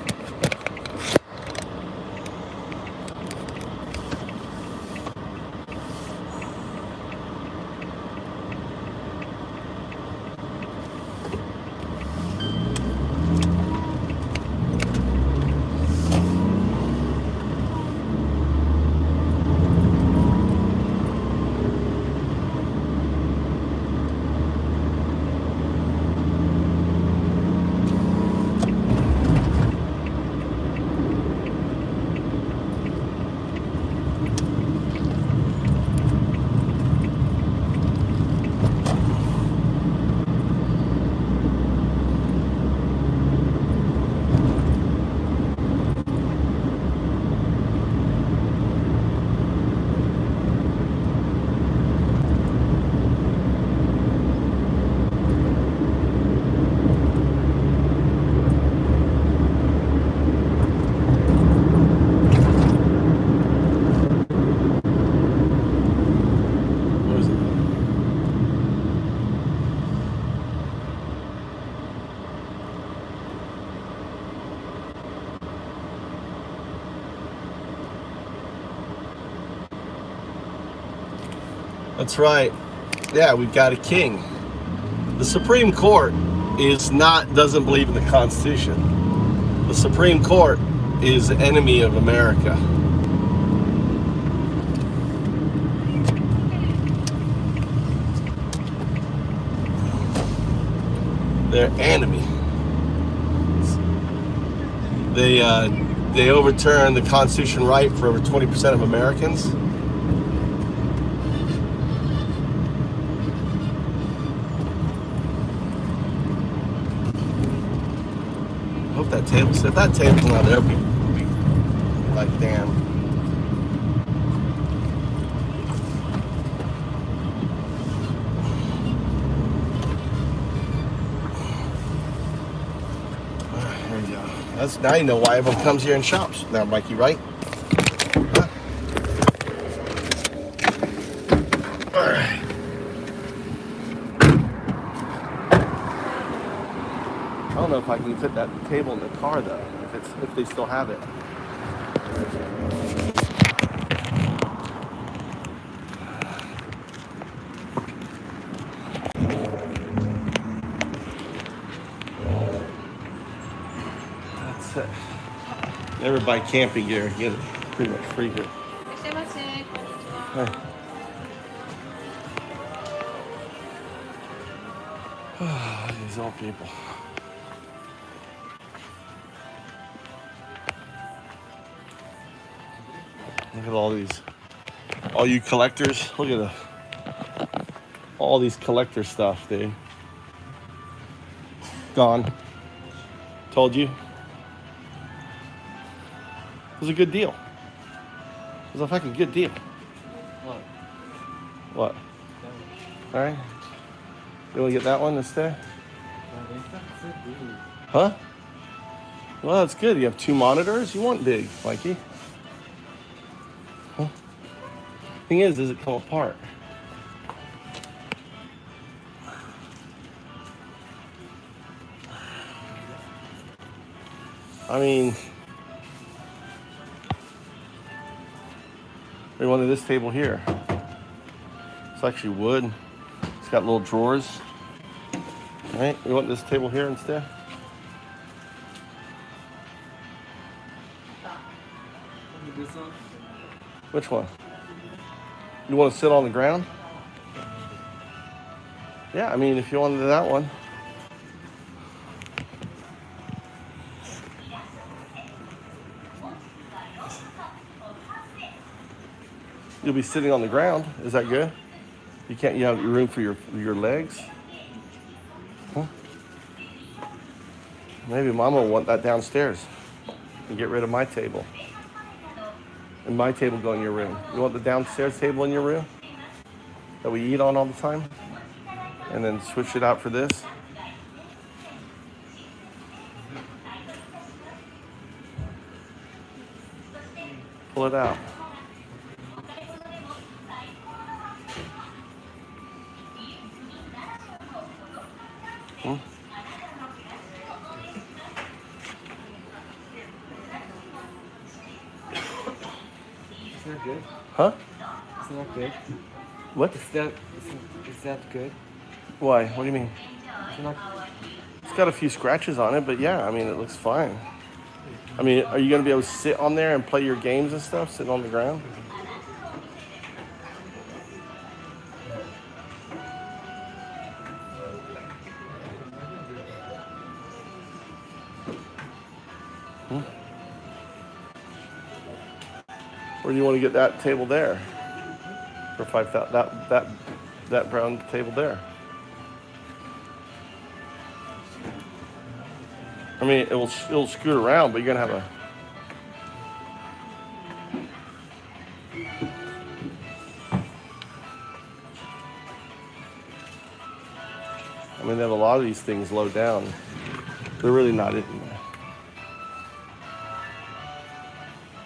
That's right. Yeah, we've got a king. The Supreme Court doesn't believe in the Constitution. The Supreme Court is the enemy of America. Their enemy. They overturned the Constitution right for over 20% of Americans. I hope that table's, if that table's not there, we'd be like, damn. There you go. That's, now you know why everyone comes here and shops now, Mikey, right? Huh? All right. I don't know if I can fit that table in the car though, if they still have it. That's it. Never buy camping gear. You get it pretty much free here. Hey. These old people. Look at all you collectors. Look at all these collector stuff, dude. Gone. Told you. It was a good deal. It was a fucking good deal. What? All right. You want to get that one instead? Huh? Well, that's good. You have 2 monitors. You want big, Mikey. Huh? Thing is, does it come apart? I mean, we wanted this table here. It's actually wood. It's got little drawers. All right, we want this table here instead. Which one? You want to sit on the ground? Yeah, I mean, if you wanted that one. You'll be sitting on the ground. Is that good? You have room for your legs? Huh? Maybe Mama will want that downstairs and get rid of my table. And my table go in your room. You want the downstairs table in your room that we eat on all the time? And then switch it out for this? Pull it out. Hmm? It's not good. Huh? It's not good. What? Is that good? Why? What do you mean? It's not. It's got a few scratches on it, but yeah, I mean, it looks fine. I mean, are you going to be able to sit on there and play your games and stuff, sitting on the ground? Or do you want to get that table there for 5,000? That brown table there. I mean, it'll scoot around, but you're gonna have a. I mean, they have a lot of these things low down. They're really not in there.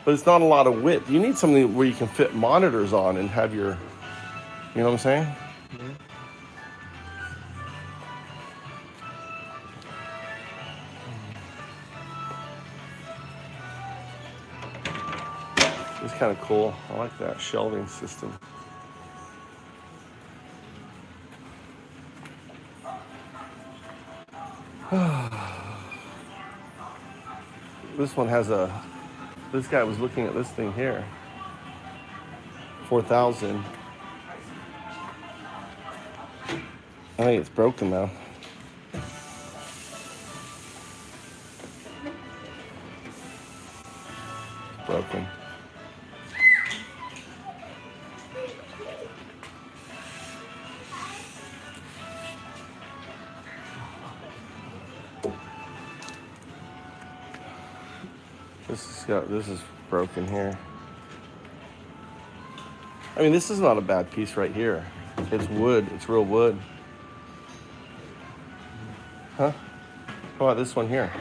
But it's not a lot of width. You need something where you can fit monitors on and have your, you know what I'm saying? Yeah. It's kind of cool. I like that shelving system. This one has a. This guy was looking at this thing here. 4,000. I think it's broken now. It's broken. This is broken here. I mean, this is not a bad piece right here. It's wood. It's real wood. Huh? How about this one here?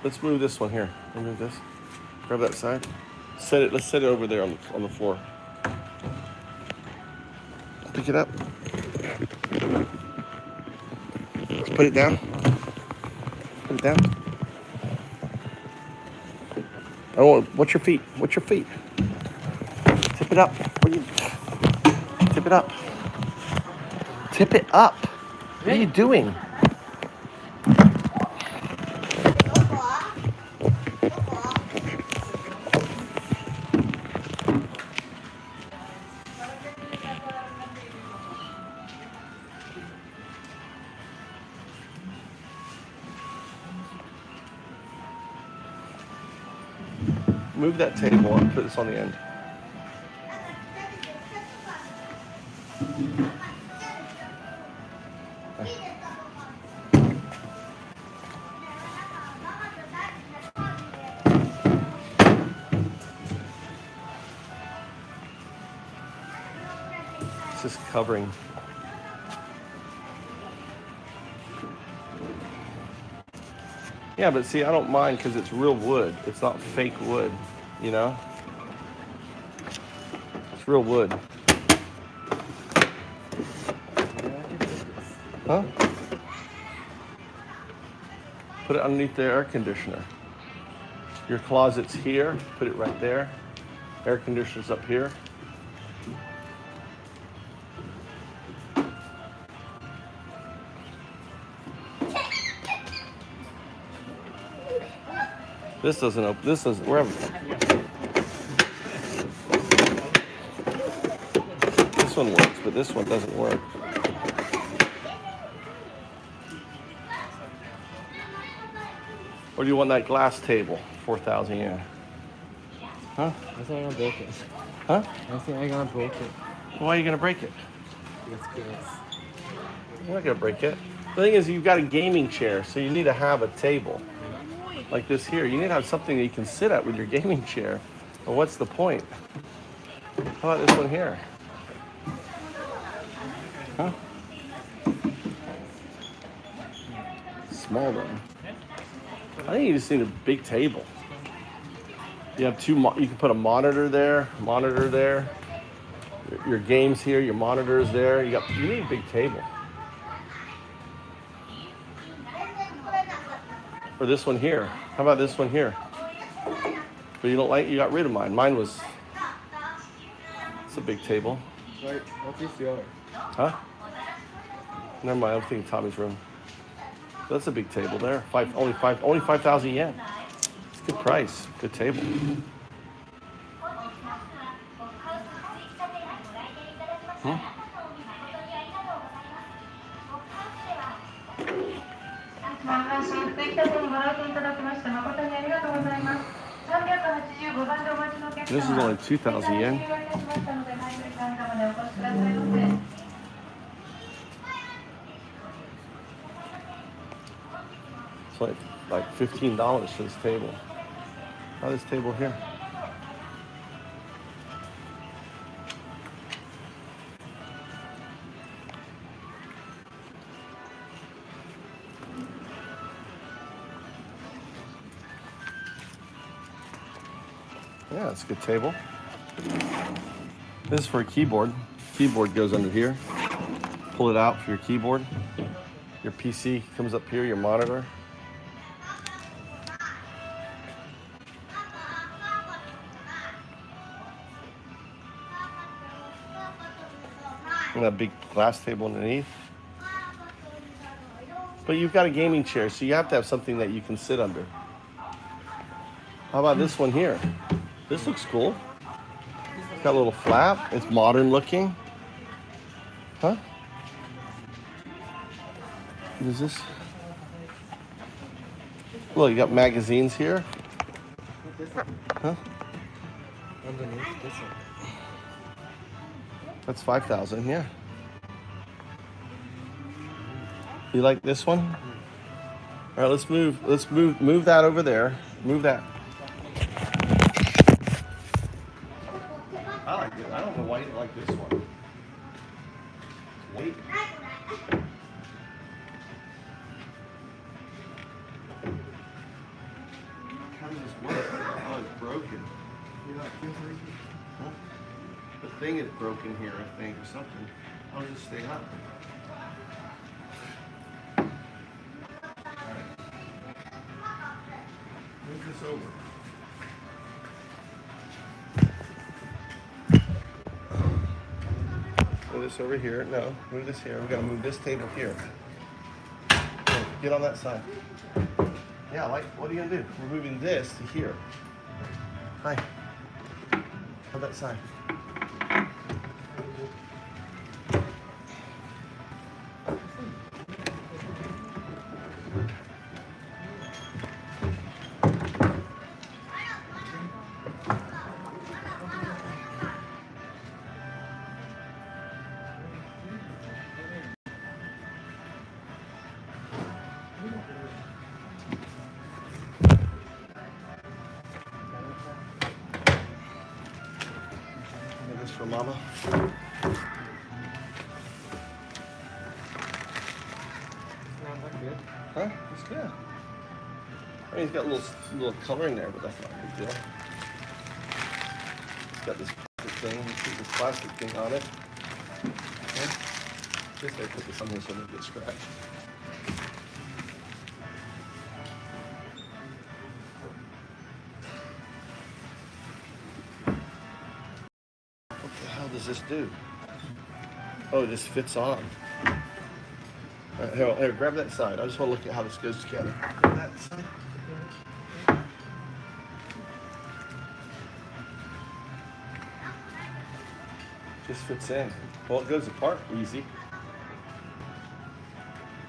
Let's move this one here. Move this. Grab that side. Set it. Let's set it over there on the floor. Pick it up. Let's put it down. Put it down. What's your feet? What's your feet? Tip it up. Tip it up. Tip it up. What are you doing? Move that table and put this on the end. It's just covering. Yeah, but see, I don't mind because it's real wood. It's not fake wood, you know? It's real wood. Huh? Put it underneath the air conditioner. Your closet's here, put it right there. Air conditioner's up here. This doesn't open. This doesn't. Wherever. This one works, but this one doesn't work. Or do you want that glass table? 4,000 yen. Huh? I think I'm gonna break it. Huh? I think I'm gonna break it. Why are you gonna break it? It's good. You're not gonna break it. The thing is, you've got a gaming chair, so you need to have a table like this here. You need to have something that you can sit at with your gaming chair. Well, what's the point? How about this one here? Huh? Small one. I think you just need a big table. You have two. You can put a monitor there. Your games here. Your monitors there. You need a big table. Or this one here. How about this one here? But you don't like. You got rid of mine. Mine was. It's a big table. Right. What is yours? Huh? Never mind. I'm thinking Tommy's room. That's a big table there. Only 5,000 yen. It's a good price. Good table. Hmm? This is only 2,000 yen. It's like $15 for this table. How this table here? Yeah, it's a good table. This is for a keyboard. Keyboard goes under here. Pull it out for your keyboard. Your PC comes up here, your monitor. And that big glass table underneath. But you've got a gaming chair, so you have to have something that you can sit under. How about this one here? This looks cool. It's got a little flap. It's modern looking. Huh? What is this? Look, you got magazines here. Huh? Underneath this one. That's 5,000, yeah. You like this one? All right, let's move that over there. Move that. I like it. I don't know why you like this one. Wait. How does this work? Oh, it's broken. Huh? The thing is broken here, I think, or something. How does this stay up? Alright. Move this over. Move this over here. No, move this here. We gotta move this table here. Okay, get on that side. Yeah, like, what are you gonna do? We're moving this to here. Hi. On that side. This for Mama. Huh? It's good. I mean, it's got a little color in there, but that's not a big deal. It's got this plastic thing. You see this plastic thing on it. Okay. Just I put this on here so it doesn't get scratched. What the hell does this do? Oh, it just fits on. All right, here, grab that side. I just want to look at how this goes together. Grab that side. Just fits in. Well, it goes apart easy.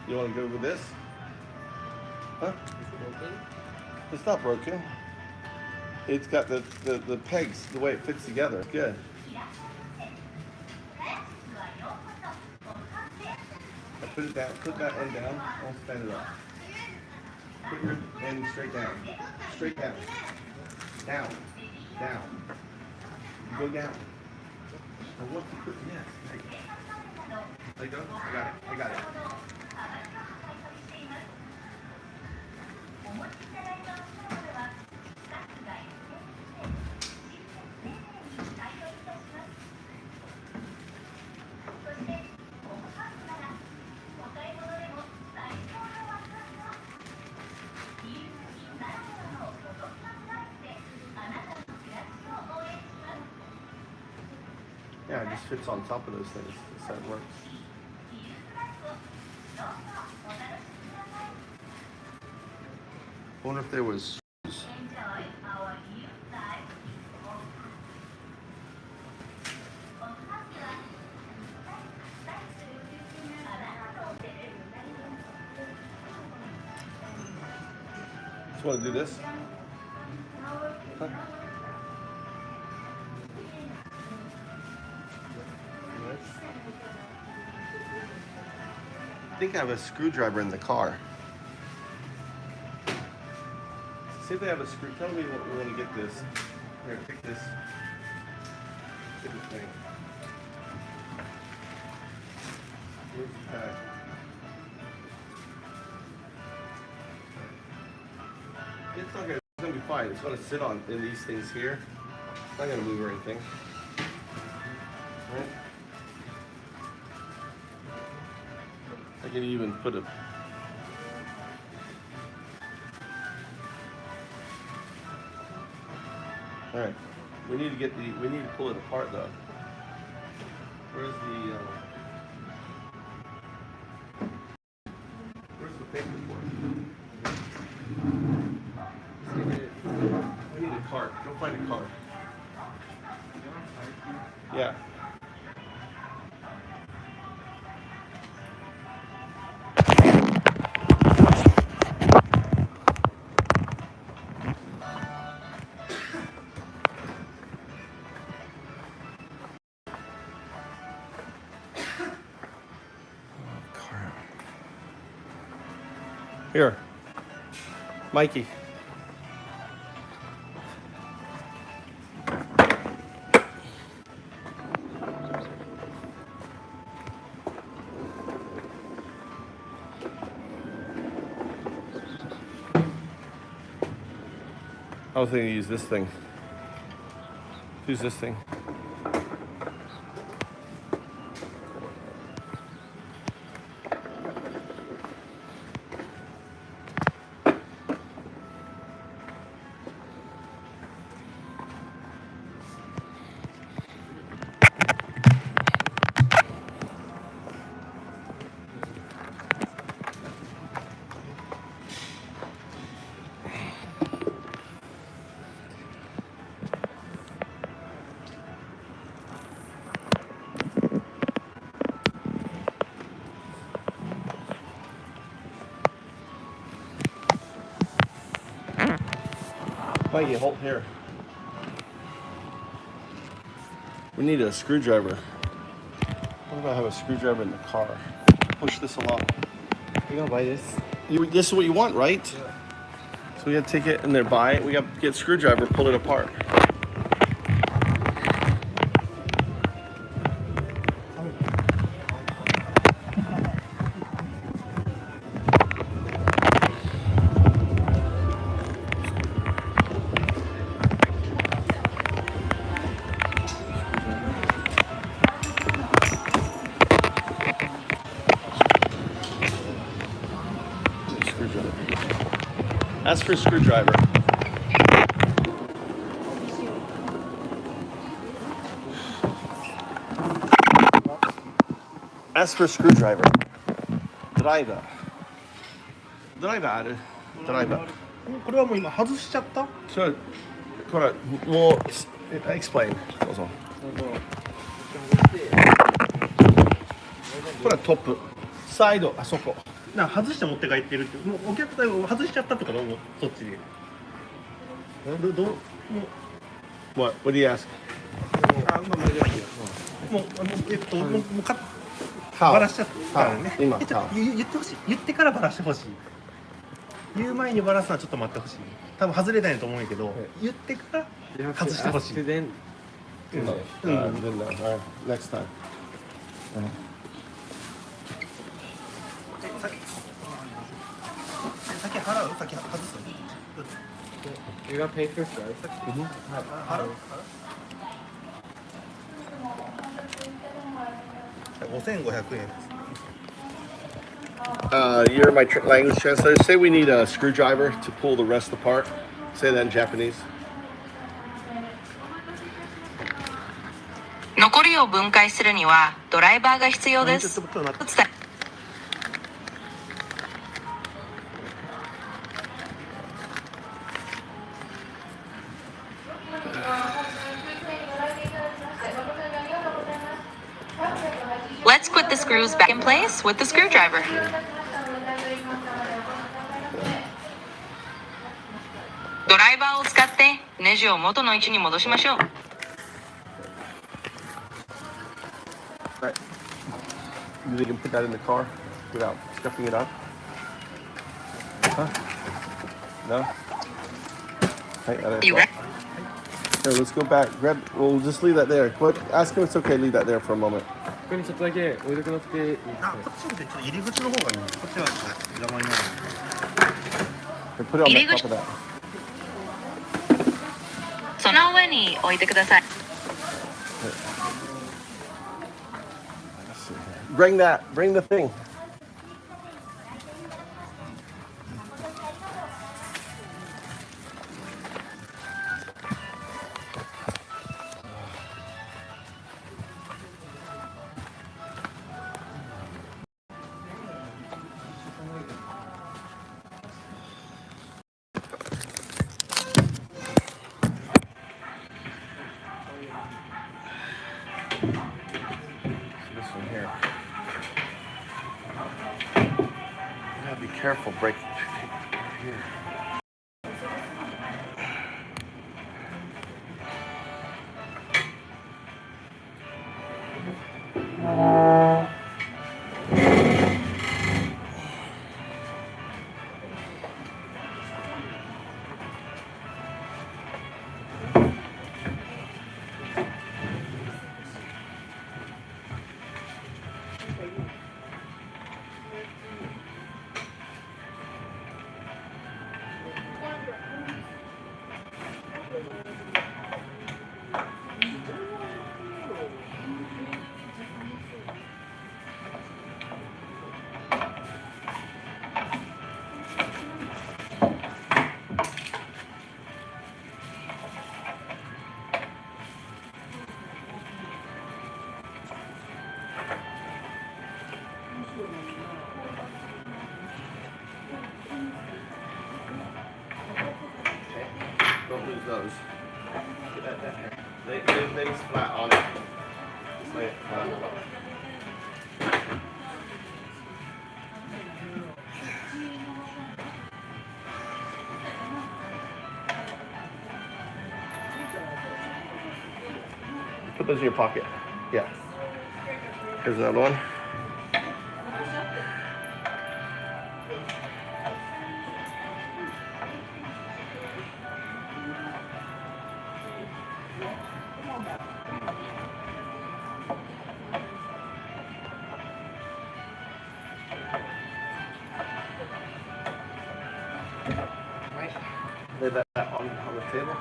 You want to go with this? Huh? It's not broken. It's got the pegs, the way it fits together. Good. Put it down. Put that end down. I'll stand it up. Put your end straight down. Straight down. Down. Down. Go down. Now what you put? Yes. There you go. I got it. I got it. Yeah, it just fits on top of those things. That's how it works. I wonder if there was. Just want to do this? Huh? I think I have a screwdriver in the car. See if they have a screw. Tell me what we want to get this. Here, take this. Take this thing. Where's the tag? It's not gonna be fine. It's gonna sit on in these things here. It's not gonna move or anything. Right? I can even put a. All right, we need to get the. We need to pull it apart though. Where's the? Where's the cart. Go find a cart. Yeah. Here, Mikey. I was thinking use this thing. Use this thing. Mikey, hold here. We need a screwdriver. What if I have a screwdriver in the car? Push this along. You're gonna buy this? This is what you want, right? Yeah. So we gotta take it and then buy it. We gotta get a screwdriver, pull it apart. Ask for a screwdriver. Ask for a screwdriver. Driver. Driver ある。Driver. これはもう今外しちゃった？そう。これもう explain どうぞ。これはトップ。サイドあそこ。外して持って帰ってるって、もうお客さんを外しちゃったってこともうそっちで。どうもう。What do you ask? あ、まあいいや。もうもうバラしちゃったからね。今言ってほしい。言ってからバラしてほしい。言う前にバラすのはちょっと待ってほしい。多分外れないと思うんやけど、言ってから外してほしい。Then next time. 先払う？先外す？You gotta pay first, right? 払う？5500円。You're my language translator. Say we need a screwdriver to pull the rest apart. Say that in Japanese. 残りを分解するにはドライバーが必要です。Let's put the screws back in place with the screwdriver. ドライバーを使ってネジを元の位置に戻しましょう。Right. You think you can put that in the car without scuffing it up? Huh? No? You ready? Here, let's go back. We'll just leave that there. Ask him if it's okay. Leave that there for a moment. ここにちょっとだけ置いとくのっていいですか？こっちでちょっと入り口の方がいい。こっちは邪魔になる。 Put it on the top of that. その上に置いてください。Bring the thing. Careful, break here. Don't lose those. Lay these flat on it. Just lay it flat. Put those in your pocket. Yeah. Here's another one. Lay that on the table.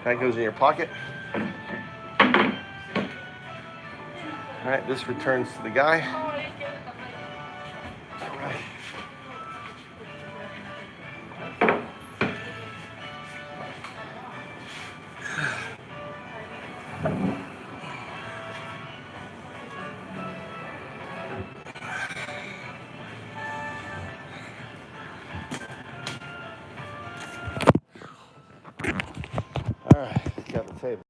That goes in your pocket. All right, this returns to the guy. All right. All right, got the table.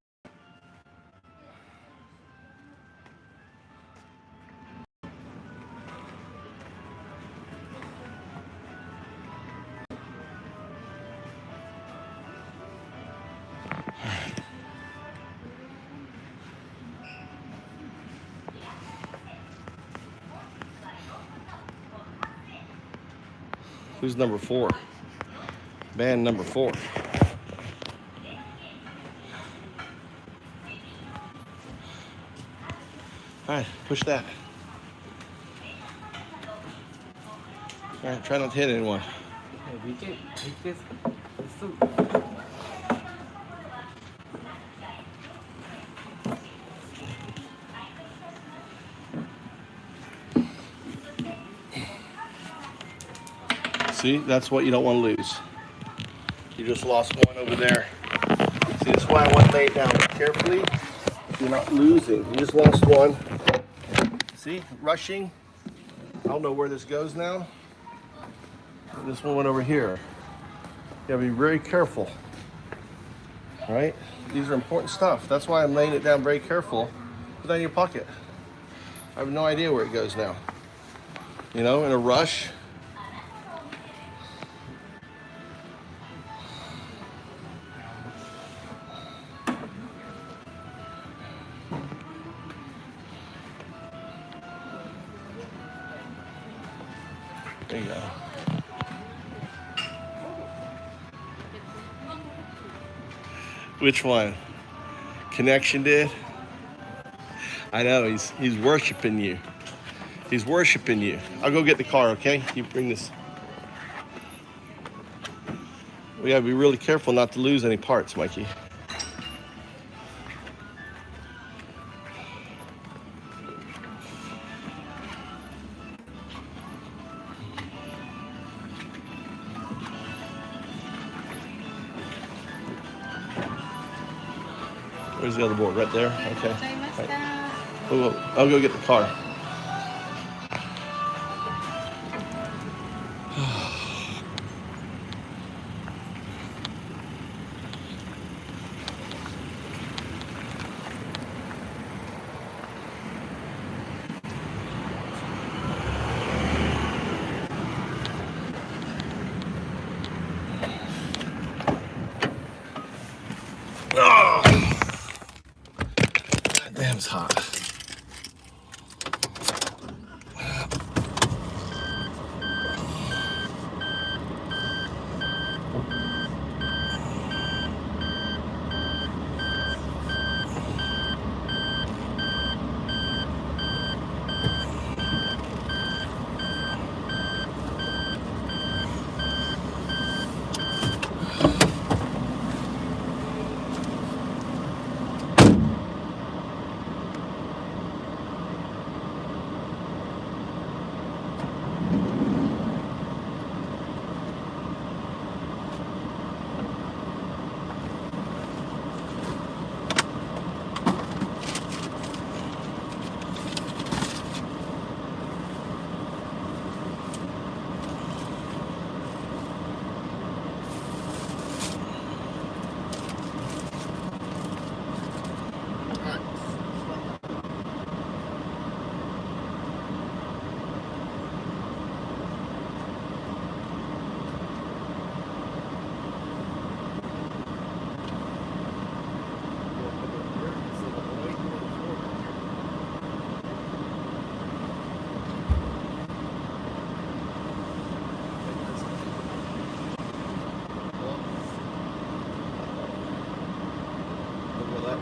Who's number 4? Band number 4. All right, push that. All right, try not to hit anyone. We can take this. See, that's what you don't want to lose. You just lost one over there. See, that's why I want to lay it down carefully. You're not losing. You just lost one. See, rushing. I don't know where this goes now. This one went over here. You gotta be very careful. All right? These are important stuff. That's why I'm laying it down very careful. Put that in your pocket. I have no idea where it goes now. You know, in a rush. There you go. Which one? Connection did? I know, he's worshiping you. He's worshiping you. I'll go get the car, okay? You bring this. We gotta be really careful not to lose any parts, Mikey. Where's the other board? Right there? Okay. Right. Oh, I'll go get the car.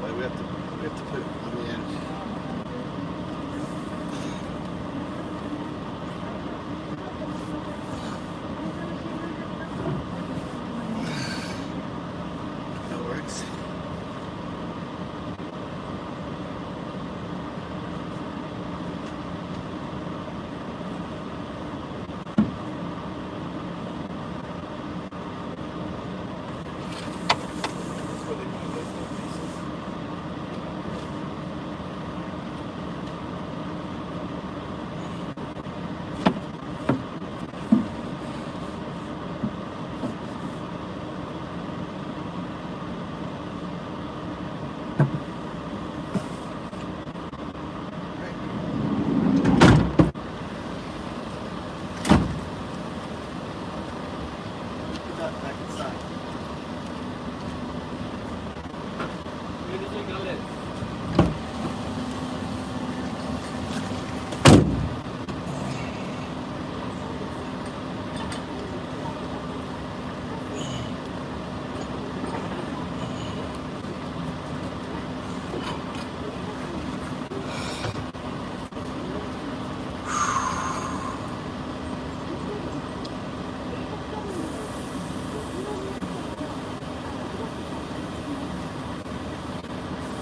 that way. We have to put it on the edge. That works.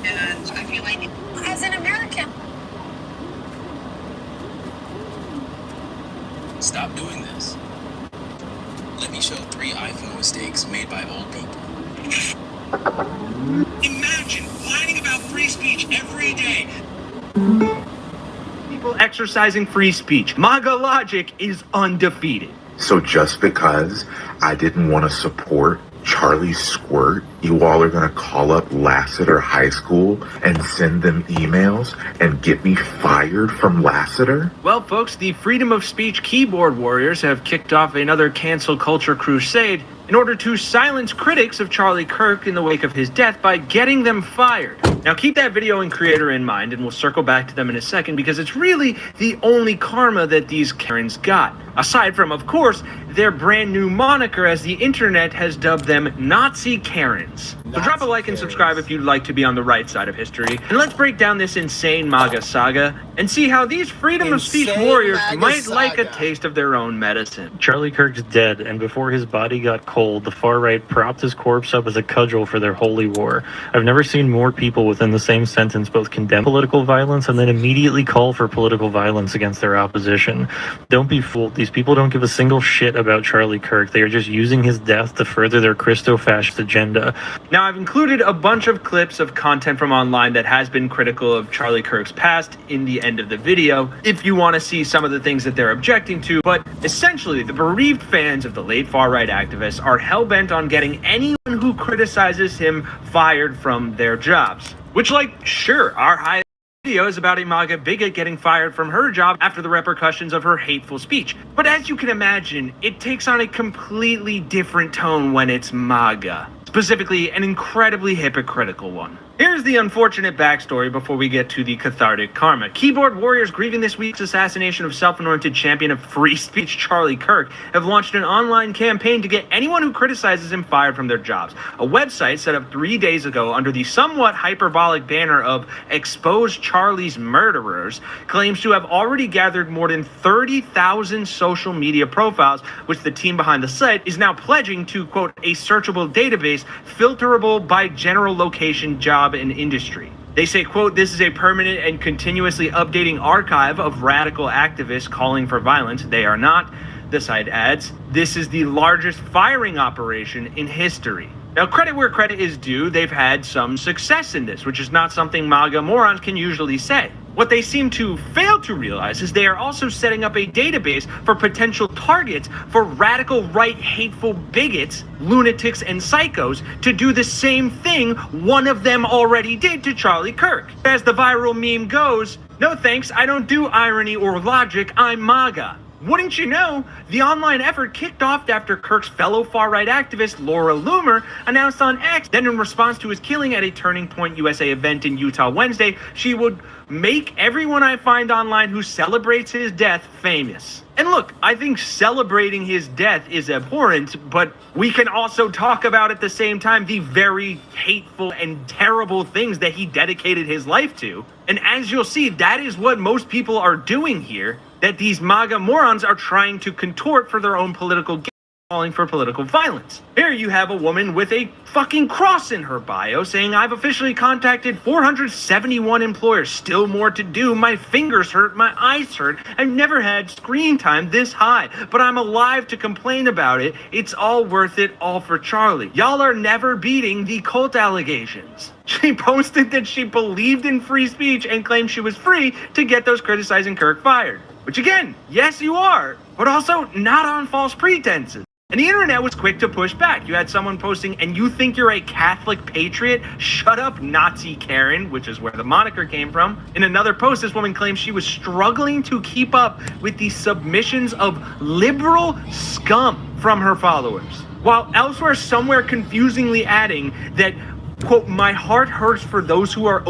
And I feel like, As an American, Stop doing this. Let me show 3 iPhone mistakes made by old people. Imagine whining about free speech every day. People exercising free speech. MAGA logic is undefeated. So just because I didn't want to support Charlie Squirt, you all are going to call up Lassiter High School and send them emails and get me fired from Lassiter? Well, folks, the freedom of speech keyboard warriors have kicked off another cancel culture crusade in order to silence critics of Charlie Kirk in the wake of his death by getting them fired. Now keep that video and creator in mind, and we'll circle back to them in a second, because it's really the only karma that these Karens got. Aside from, of course, their brand new moniker, as the internet has dubbed them Nazi Karens. So drop a like and subscribe if you'd like to be on the right side of history. And let's break down this insane MAGA saga and see how these freedom of speech warriors might like a taste of their own medicine. Charlie Kirk's dead, and before his body got cold, the far right propped his corpse up as a cudgel for their holy war. I've never seen more people within the same sentence both condemn political violence and then immediately call for political violence against their opposition. Don't be fooled. These people don't give a single shit about Charlie Kirk. They are just using his death to further their Christo-fascist agenda. Now, I've included a bunch of clips of content from online that has been critical of Charlie Kirk's past in the end of the video, if you want to see some of the things that they're objecting to. But essentially, the bereaved fans of the late far-right activists are hell-bent on getting anyone who criticizes him fired from their jobs. Which, like, sure, our high video is about a MAGA bigot getting fired from her job after the repercussions of her hateful speech. But as you can imagine, it takes on a completely different tone when it's MAGA. Specifically, an incredibly hypocritical one. Here's the unfortunate backstory before we get to the cathartic karma. Keyboard warriors grieving this week's assassination of self-anointed champion of free speech Charlie Kirk have launched an online campaign to get anyone who criticizes him fired from their jobs. A website set up 3 days ago under the somewhat hyperbolic banner of Expose Charlie's Murderers claims to have already gathered more than 30,000 social media profiles, which the team behind the site is now pledging to, quote, a searchable database filterable by general location, job, and industry. They say, quote, this is a permanent and continuously updating archive of radical activists calling for violence. They are not. The site adds, this is the largest firing operation in history. Now, credit where credit is due, they've had some success in this, which is not something MAGA morons can usually say. What they seem to fail to realize is they are also setting up a database for potential targets for radical right hateful bigots, lunatics, and psychos to do the same thing one of them already did to Charlie Kirk. As the viral meme goes, no thanks, I don't do irony or logic, I'm MAGA. Wouldn't you know, the online effort kicked off after Kirk's fellow far-right activist Laura Loomer announced on X that in response to his killing at a Turning Point USA event in Utah Wednesday, she would make everyone I find online who celebrates his death famous. And look, I think celebrating his death is abhorrent, but we can also talk about at the same time the very hateful and terrible things that he dedicated his life to. And as you'll see, that is what most people are doing here, that these MAGA morons are trying to contort for their own political gain, calling for political violence. Here you have a woman with a fucking cross in her bio saying, I've officially contacted 471 employers, still more to do, my fingers hurt, my eyes hurt, I've never had screen time this high, but I'm alive to complain about it, it's all worth it, all for Charlie. Y'all are never beating the cult allegations. She posted that she believed in free speech and claimed she was free to get those criticizing Kirk fired. Which again, yes you are, but also not on false pretenses. And the internet was quick to push back. You had someone posting, and you think you're a Catholic patriot? Shut up, Nazi Karen, which is where the moniker came from. In another post, this woman claimed she was struggling to keep up with the submissions of liberal scum from her followers. While elsewhere somewhere confusingly adding that, quote, my heart hurts for those who are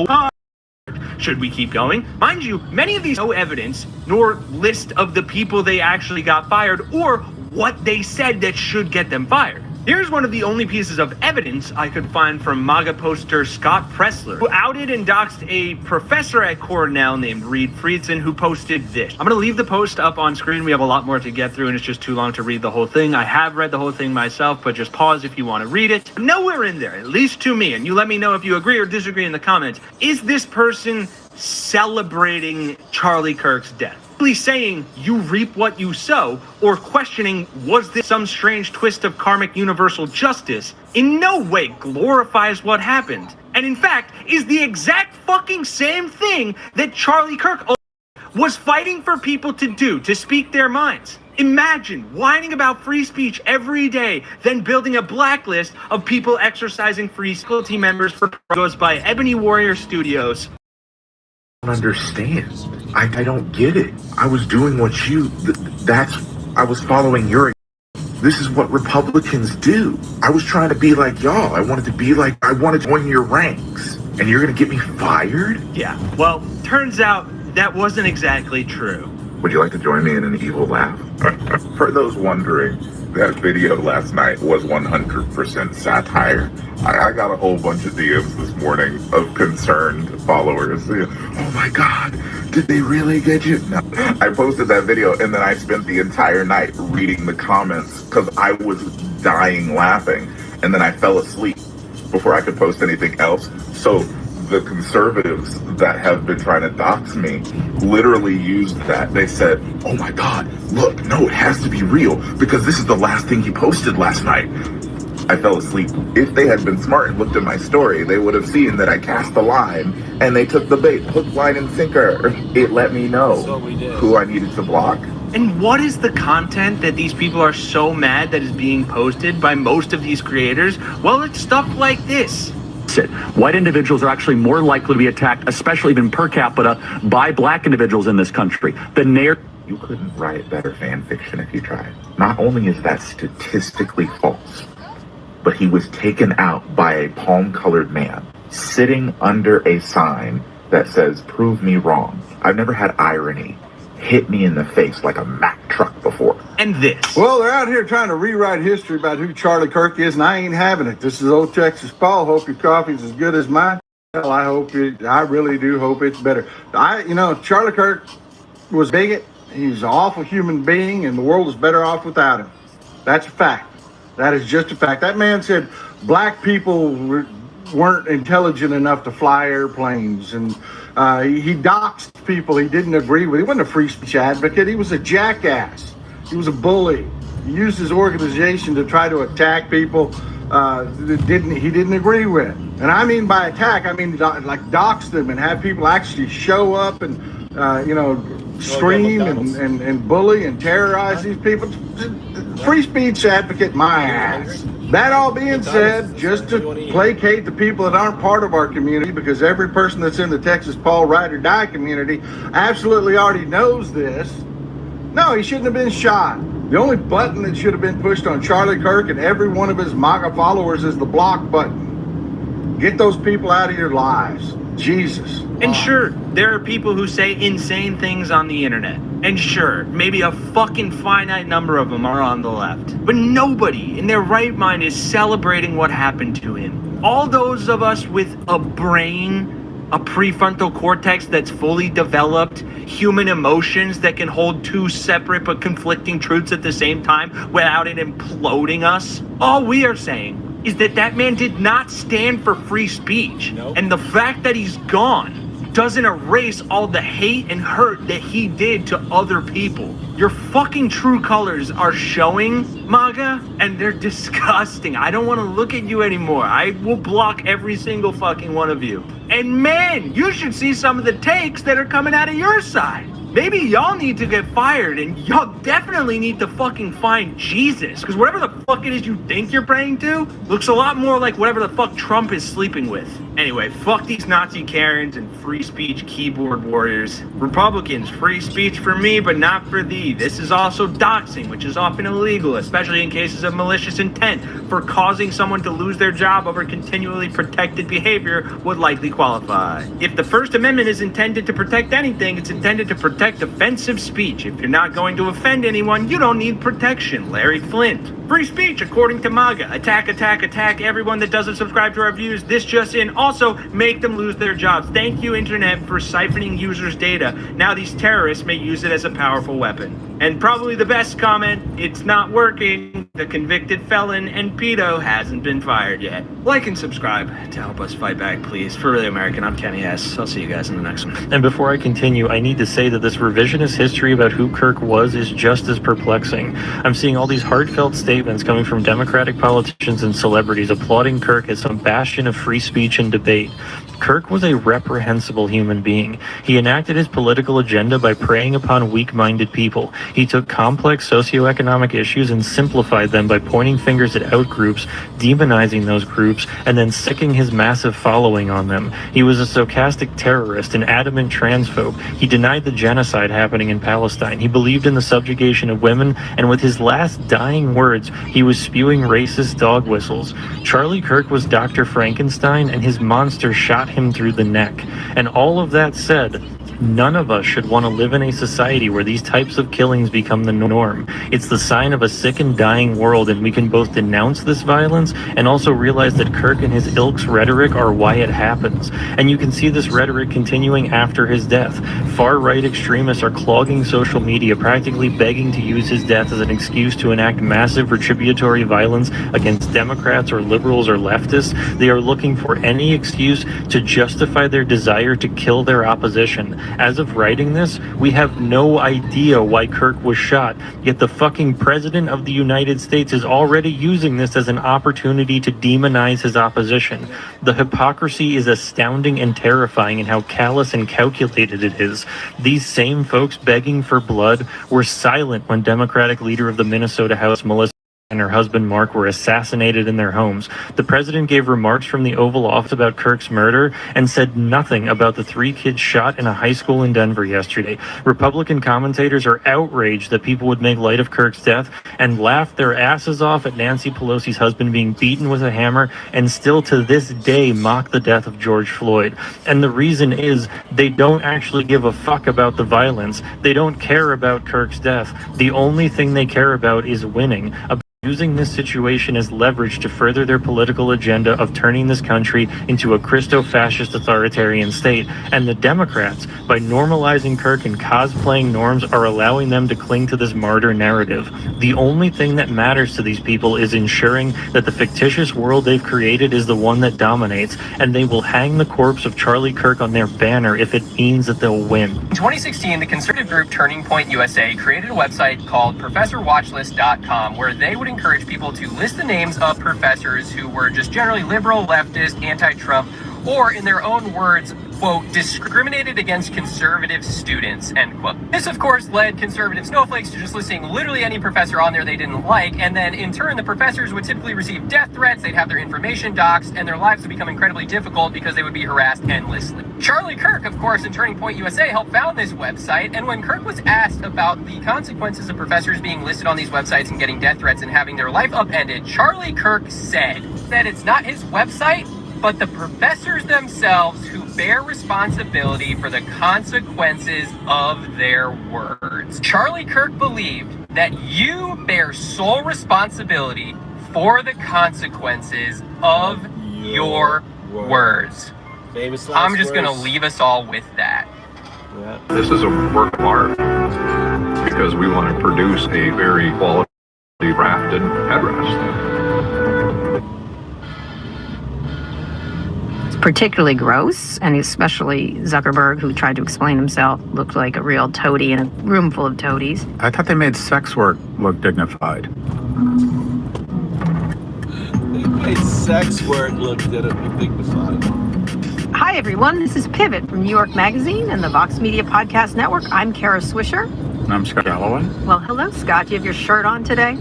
should we keep going? Mind you, many of these no evidence nor list of the people they actually got fired or what they said that should get them fired. Here's one of the only pieces of evidence I could find from MAGA poster Scott Pressler, who outed and doxed a professor at Cornell named Reed Friedson, who posted this. I'm gonna leave the post up on screen. We have a lot more to get through and it's just too long to read the whole thing. I have read the whole thing myself, but just pause if you want to read it. Nowhere in there, at least to me, and you let me know if you agree or disagree in the comments, is this person celebrating Charlie Kirk's death. Saying you reap what you sow, or questioning was this some strange twist of karmic universal justice, in no way glorifies what happened, and in fact is the exact fucking same thing that Charlie Kirk was fighting for people to do, to speak their minds. Imagine whining about free speech every day, then building a blacklist of people exercising free speech. Team members for goes by Ebony Warrior Studios. Understand. I don't get it. I was doing what I was following your. This is what Republicans do. I was trying to be like y'all. I wanted to join your ranks. And you're gonna get me fired? Yeah, well, turns out that wasn't exactly true. Would you like to join me in an evil laugh? For those wondering, that video last night was 100% satire. I got a whole bunch of DMs this morning of concerned followers. Oh my God, did they really get you? No. I posted that video and then I spent the entire night reading the comments because I was dying laughing. And then I fell asleep before I could post anything else. So the conservatives that have been trying to dox me literally used that. They said, oh my God, look, no, it has to be real because this is the last thing he posted last night. I fell asleep. If they had been smart and looked at my story, they would have seen that I cast the line and they took the bait, hook, line, and sinker. It let me know who I needed to block. And what is the content that these people are so mad that is being posted by most of these creators? Well, it's stuff like this. White individuals are actually more likely to be attacked, especially even per capita, by black individuals in this country. You couldn't write better fan fiction if you tried. Not only is that statistically false, but he was taken out by a palm-colored man sitting under a sign that says, prove me wrong. I've never had irony hit me in the face like a Mack truck before. And this. Well, they're out here trying to rewrite history about who Charlie Kirk is, and I ain't having it. This is Old Texas Paul. Hope your coffee's as good as mine. Well, I really do hope it's better. Charlie Kirk was a bigot. He's an awful human being, and the world is better off without him. That's a fact. That is just a fact. That man said black people weren't intelligent enough to fly airplanes, and he doxed people he didn't agree with. He wasn't a free speech advocate. He was a jackass. He was a bully. He used his organization to try to attack people that he didn't agree with. And I mean by attack, I mean like dox them and have people actually show up and scream and bully and terrorize these people. Free speech advocate, my ass. That all being said, just to placate the people that aren't part of our community, because every person that's in the Texas Paul Ride or Die community absolutely already knows this. No, he shouldn't have been shot. The only button that should have been pushed on Charlie Kirk and every one of his MAGA followers is the block button. Get those people out of your lives. Jesus. And sure, there are people who say insane things on the internet. And sure, maybe a fucking finite number of them are on the left. But nobody in their right mind is celebrating what happened to him. All those of us with a brain, a prefrontal cortex that's fully developed, human emotions that can hold two separate but conflicting truths at the same time without it imploding us, all we are saying is that that man did not stand for free speech. Nope. And the fact that he's gone doesn't erase all the hate and hurt that he did to other people. Your fucking true colors are showing, MAGA, and they're disgusting. I don't want to look at you anymore. I will block every single fucking one of you. And man, you should see some of the takes that are coming out of your side. Maybe y'all need to get fired, and y'all definitely need to fucking find Jesus, because whatever the fuck it is you think you're praying to looks a lot more like whatever the fuck Trump is sleeping with. Anyway, fuck these Nazi Karens and free speech keyboard warriors. Republicans, free speech for me, but not for thee. This is also doxing, which is often illegal, especially in cases of malicious intent, for causing someone to lose their job over continually protected behavior would likely qualify. If the First Amendment is intended to protect anything, it's intended to protect offensive speech. If you're not going to offend anyone, you don't need protection. Larry Flint. Free speech, according to MAGA. Attack, attack, attack everyone that doesn't subscribe to our views. This just in. Also, make them lose their jobs. Thank you, Internet, for siphoning users' data. Now these terrorists may use it as a powerful weapon. And probably the best comment, it's not working. The convicted felon and pedo hasn't been fired yet. Like and subscribe to help us fight back, please. For Really American, I'm Kenny S. I'll see you guys in the next one. And before I continue, I need to say that this revisionist history about who Kirk was is just as perplexing. I'm seeing all these heartfelt statements coming from Democratic politicians and celebrities applauding Kirk as some bastion of free speech and debate. Kirk was a reprehensible human being. He enacted his political agenda by preying upon weak-minded people. He took complex socioeconomic issues and simplified them by pointing fingers at outgroups, demonizing those groups, and then sicking his massive following on them. He was a stochastic terrorist, an adamant transphobe. He denied the genocide happening in Palestine. He believed in the subjugation of women, and with his last dying words, he was spewing racist dog whistles. Charlie Kirk was Dr. Frankenstein, and his monster shot him through the neck. And all of that said, none of us should want to live in a society where these types of killings become the norm. It's the sign of a sick and dying world, and we can both denounce this violence and also realize that Kirk and his ilk's rhetoric are why it happens. And you can see this rhetoric continuing after his death. Far-right extremists are clogging social media, practically begging to use his death as an excuse to enact massive retributory violence against Democrats or liberals or leftists. They are looking for any excuse to justify their desire to kill their opposition. As of writing this, we have no idea why Kirk was shot, yet the fucking president of the United States is already using this as an opportunity to demonize his opposition. The hypocrisy is astounding and terrifying in how callous and calculated it is. These same folks begging for blood were silent when Democratic leader of the Minnesota House, Melissa, and her husband Mark were assassinated in their homes. The president gave remarks from the Oval Office about Kirk's murder and said nothing about the 3 kids shot in a high school in Denver yesterday. Republican commentators are outraged that people would make light of Kirk's death and laughed their asses off at Nancy Pelosi's husband being beaten with a hammer, and still to this day mock the death of George Floyd. And the reason is they don't actually give a fuck about the violence. They don't care about Kirk's death. The only thing they care about is winning. Using this situation as leverage to further their political agenda of turning this country into a Christo-fascist authoritarian state. And the Democrats, by normalizing Kirk and cosplaying norms, are allowing them to cling to this martyr narrative. The only thing that matters to these people is ensuring that the fictitious world they've created is the one that dominates, and they will hang the corpse of Charlie Kirk on their banner if it means that they'll win. In 2016, the conservative group Turning Point USA created a website called ProfessorWatchlist.com, where they would encourage people to list the names of professors who were just generally liberal, leftist, anti-Trump, or in their own words, quote, discriminated against conservative students, end quote. This, of course, led conservative snowflakes to just listing literally any professor on there they didn't like, and then in turn, the professors would typically receive death threats, they'd have their information doxxed, and their lives would become incredibly difficult because they would be harassed endlessly. Charlie Kirk, of course, in Turning Point USA, helped found this website, and when Kirk was asked about the consequences of professors being listed on these websites and getting death threats and having their life upended, Charlie Kirk said that it's not his website, but the professors themselves who bear responsibility for the consequences of their words. Charlie Kirk believed that you bear sole responsibility for the consequences of your words. Famous last I'm just going to words. leave us all with that. Yeah. This is a work of art because we want to produce a very quality crafted headrest. It's particularly gross, and especially Zuckerberg, who tried to explain himself, looked like a real toady in a room full of toadies. I thought they made sex work look dignified. They made sex work look dignified. Hi, everyone. This is Pivot from New York Magazine and the Vox Media Podcast Network. I'm Kara Swisher. And I'm Scott Galloway. Well, hello, Scott. Do you have your shirt on today?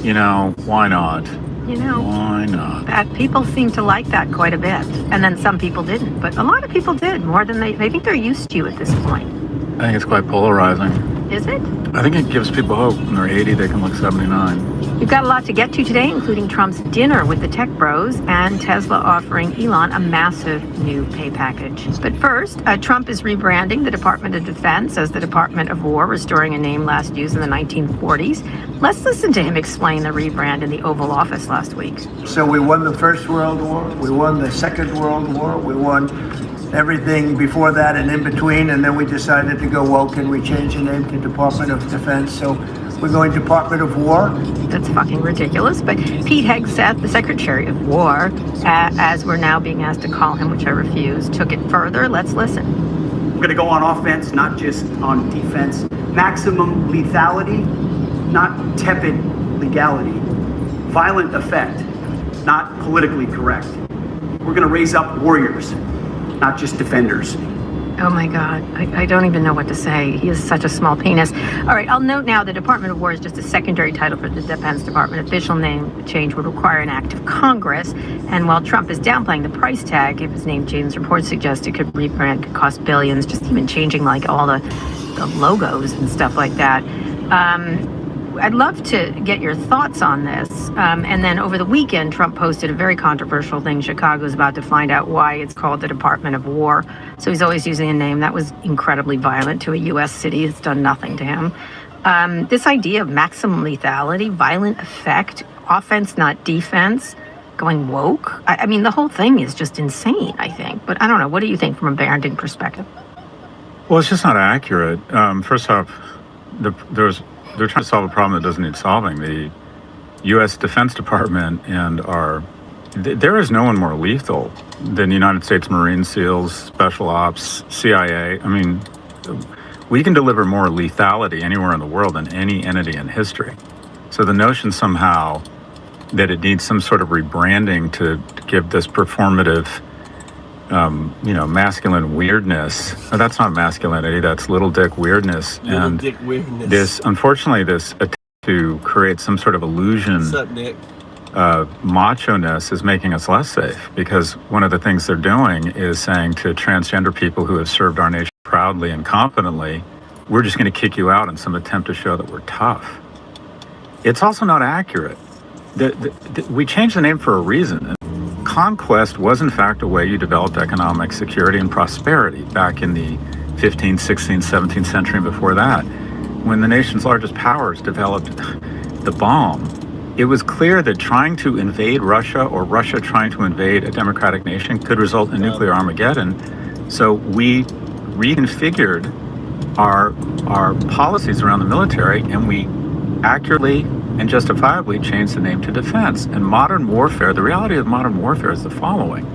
You know, why not? You know, why not? That people seem to like that quite a bit. And then some people didn't. But a lot of people did, more than they think they're used to at this point. I think it's quite polarizing. Is it? I think it gives people hope. When they're 80, they can look 79. We've got a lot to get to today, including Trump's dinner with the tech bros and Tesla offering Elon a massive new pay package. But first, Trump is rebranding the Department of Defense as the Department of War, restoring a name last used in the 1940s. Let's listen to him explain the rebrand in the Oval Office last week. So we won the First World War, we won the Second World War, we won everything before that and in between, and then we decided to go woke and we changed the name to Department of Defense. So we're going Department of War. That's fucking ridiculous. But Pete Hegseth, the Secretary of War, as we're now being asked to call him, which I refuse, took it further. Let's listen. We're going to go on offense, not just on defense. Maximum lethality, not tepid legality. Violent effect, not politically correct. We're going to raise up warriors, not just defenders. Oh my God, I don't even know what to say. He is such a small penis. All right, I'll note now the Department of War is just a secondary title for the Defense Department. Official name change would require an act of Congress. And while Trump is downplaying the price tag, if his name change, reports suggest it could rebrand, could cost billions, just even changing like all the logos and stuff like that. I'd love to get your thoughts on this. And then over the weekend, Trump posted a very controversial thing. Chicago's about to find out why it's called the Department of War. So he's always using a name that was incredibly violent to a U.S. city. It's done nothing to him. This idea of maximum lethality, violent effect, offense, not defense, going woke. I mean, the whole thing is just insane, I think. But I don't know. What do you think from a branding perspective? Well, it's just not accurate. First off, they're trying to solve a problem that doesn't need solving. The U.S. Defense Department there is no one more lethal than the United States Marine SEALs, Special Ops, CIA. I mean, we can deliver more lethality anywhere in the world than any entity in history. So the notion somehow that it needs some sort of rebranding to give this performative, masculine weirdness. That's not masculinity, that's little dick weirdness. Little dick weirdness. This attempt to create some sort of illusion What's up, Nick? of macho-ness is making us less safe, because one of the things they're doing is saying to transgender people who have served our nation proudly and competently, we're just going to kick you out in some attempt to show that we're tough. It's also not accurate. We changed the name for a reason. Conquest was in fact a way you developed economic security and prosperity back in the 15th, 16th, 17th century and before that. When the nation's largest powers developed the bomb, it was clear that trying to invade Russia or Russia trying to invade a democratic nation could result in nuclear Armageddon. So we reconfigured our policies around the military, and we accurately and justifiably changed the name to defense. And modern warfare, the reality of modern warfare is the following.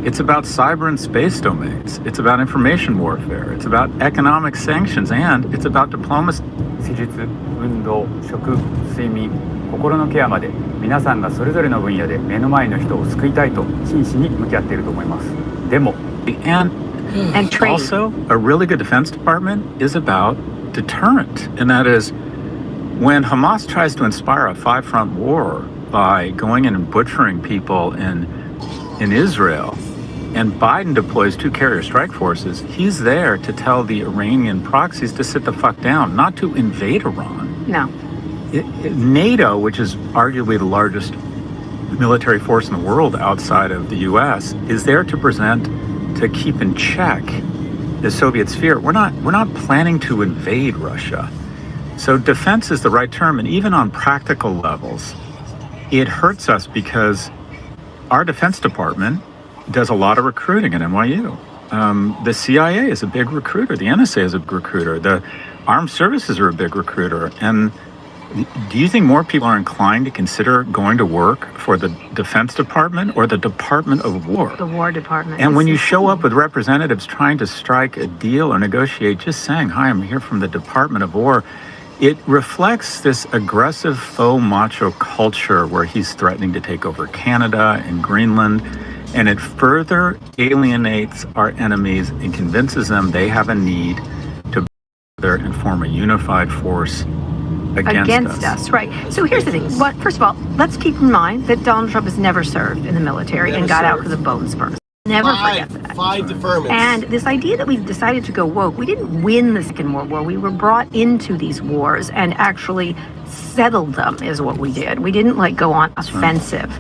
It's about cyber and space domains. It's about information warfare. It's about economic sanctions, and it's about diplomacy. 施術、運動、食、睡眠、心のケアまで皆さんがそれぞれの分野で目の前の人を救いたいと真摯に向き合っていると思います。でも、And trade. Also, a really good Defense Department is about deterrent, and that is when Hamas tries to inspire a five-front war by going in and butchering people in Israel, and Biden deploys 2 carrier strike forces, he's there to tell the Iranian proxies to sit the fuck down, not to invade Iran. No. NATO, which is arguably the largest military force in the world outside of the U.S. is there to keep in check the Soviet sphere. We're not planning to invade Russia. So defense is the right term, and even on practical levels, it hurts us because our Defense Department does a lot of recruiting at NYU. The CIA is a big recruiter. The NSA is a big recruiter. The armed services are a big recruiter. And do you think more people are inclined to consider going to work for the Defense Department or the Department of War? The War Department. And when you show up with representatives trying to strike a deal or negotiate, just saying, hi, I'm here from the Department of War, it reflects this aggressive faux macho culture where he's threatening to take over Canada and Greenland. And it further alienates our enemies and convinces them they have a need to together and form a unified force against us. Right. So here's the thing. First of all, let's keep in mind that Donald Trump has never served in the military and got out with a bone spur. Never forget that. 5 deferments. And this idea that we've decided to go woke, we didn't win the Second World War. We were brought into these wars and actually settled them is what we did. We didn't go on offensive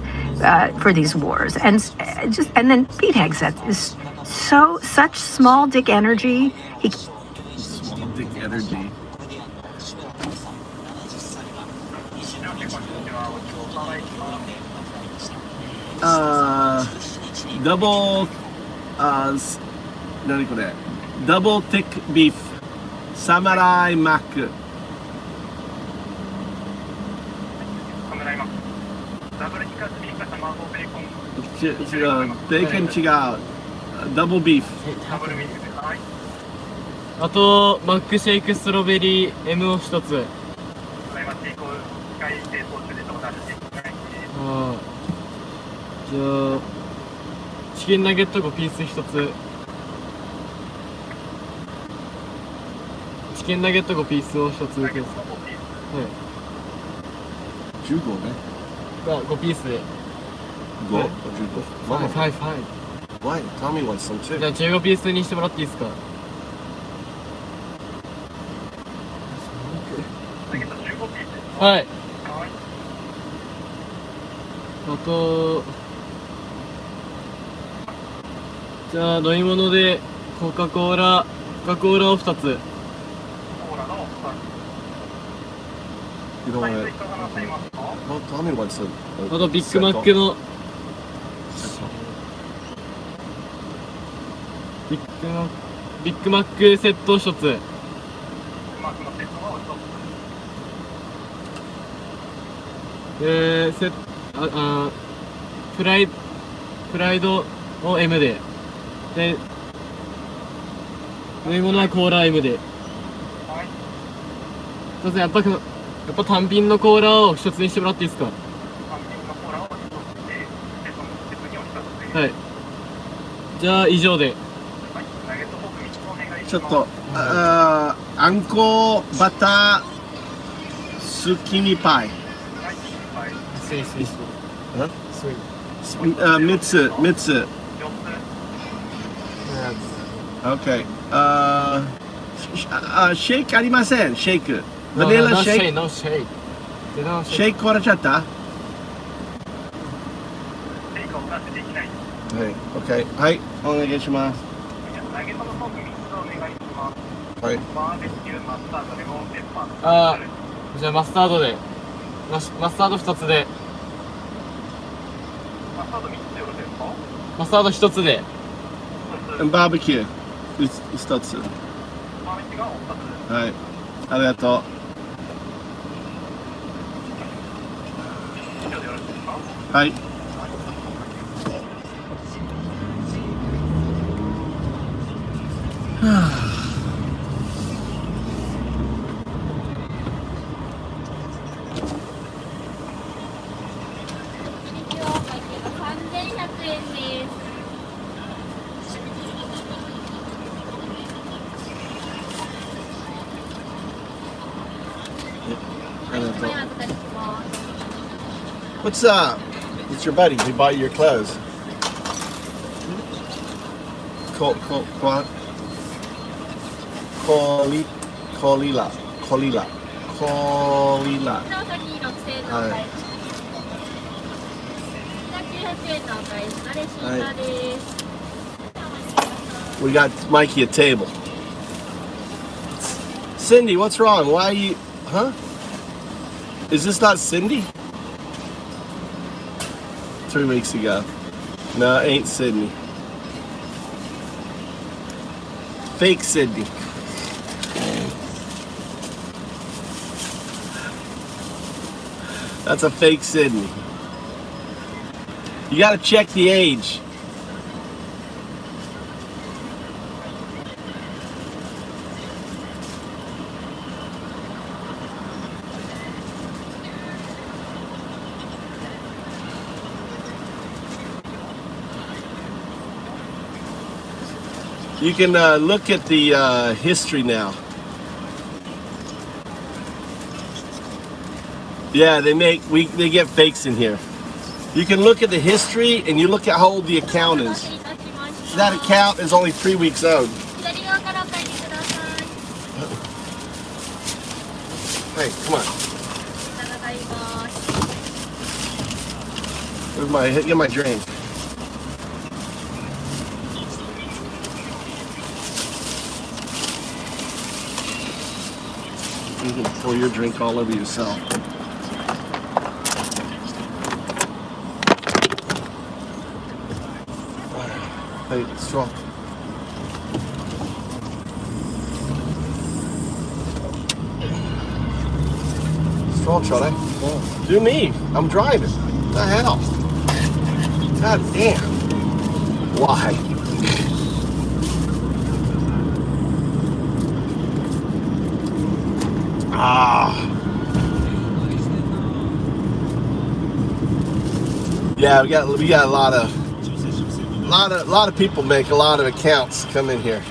for these wars. And then Pete Hegseth is such small dick energy. Small dick energy. Double 何これ Double thick beef Samurai Mac 違うベーコン違うダブルビーフあとマックシェイクストロベリー M を一つじゃあチキンナゲット5ピース1つチキンナゲット5ピースを1つはい15ね5ピースで5 5 Why? Tell me what's some too じゃあ15ピースにしてもらっていいですかはいあとじゃあ飲み物でコカ・コーラを2つYou know what? Well, tell me what's a あとビッグマックのビッグマックセット1つフライドを M で飲み物はコーラ M でそうですねやっぱ単品のコーラを一つにしてもらっていいですかはいじゃあ以上でちょっとあんこバタースキミパイ3つOK シェイクありませんシェイクバニラシェイクシェイク割れちゃったはい OK はいお願いしますはいじゃあマスタードでマスタード2つでマスタード1つでバーベキュー1つはいありがとうはいWhat's up? It's your buddy. He bought you your clothes. Kolila. We got Mikey a table. Cindy, what's wrong? Why are you, huh? Is this not Cindy? 3 weeks ago. No, it ain't Sydney. Fake Sydney. That's a fake Sydney. You gotta check the age. You can look at the history now. Yeah, they get fakes in here. You can look at the history and you look at how old the account is. That account is only 3 weeks old. Hey, come on. Get my drink. You can pour your drink all over yourself. Hey, straw. Straw, Charlie. Do me. I'm driving. What the hell? God damn. Why? Yeah, we got a lot of people make a lot of accounts come in here.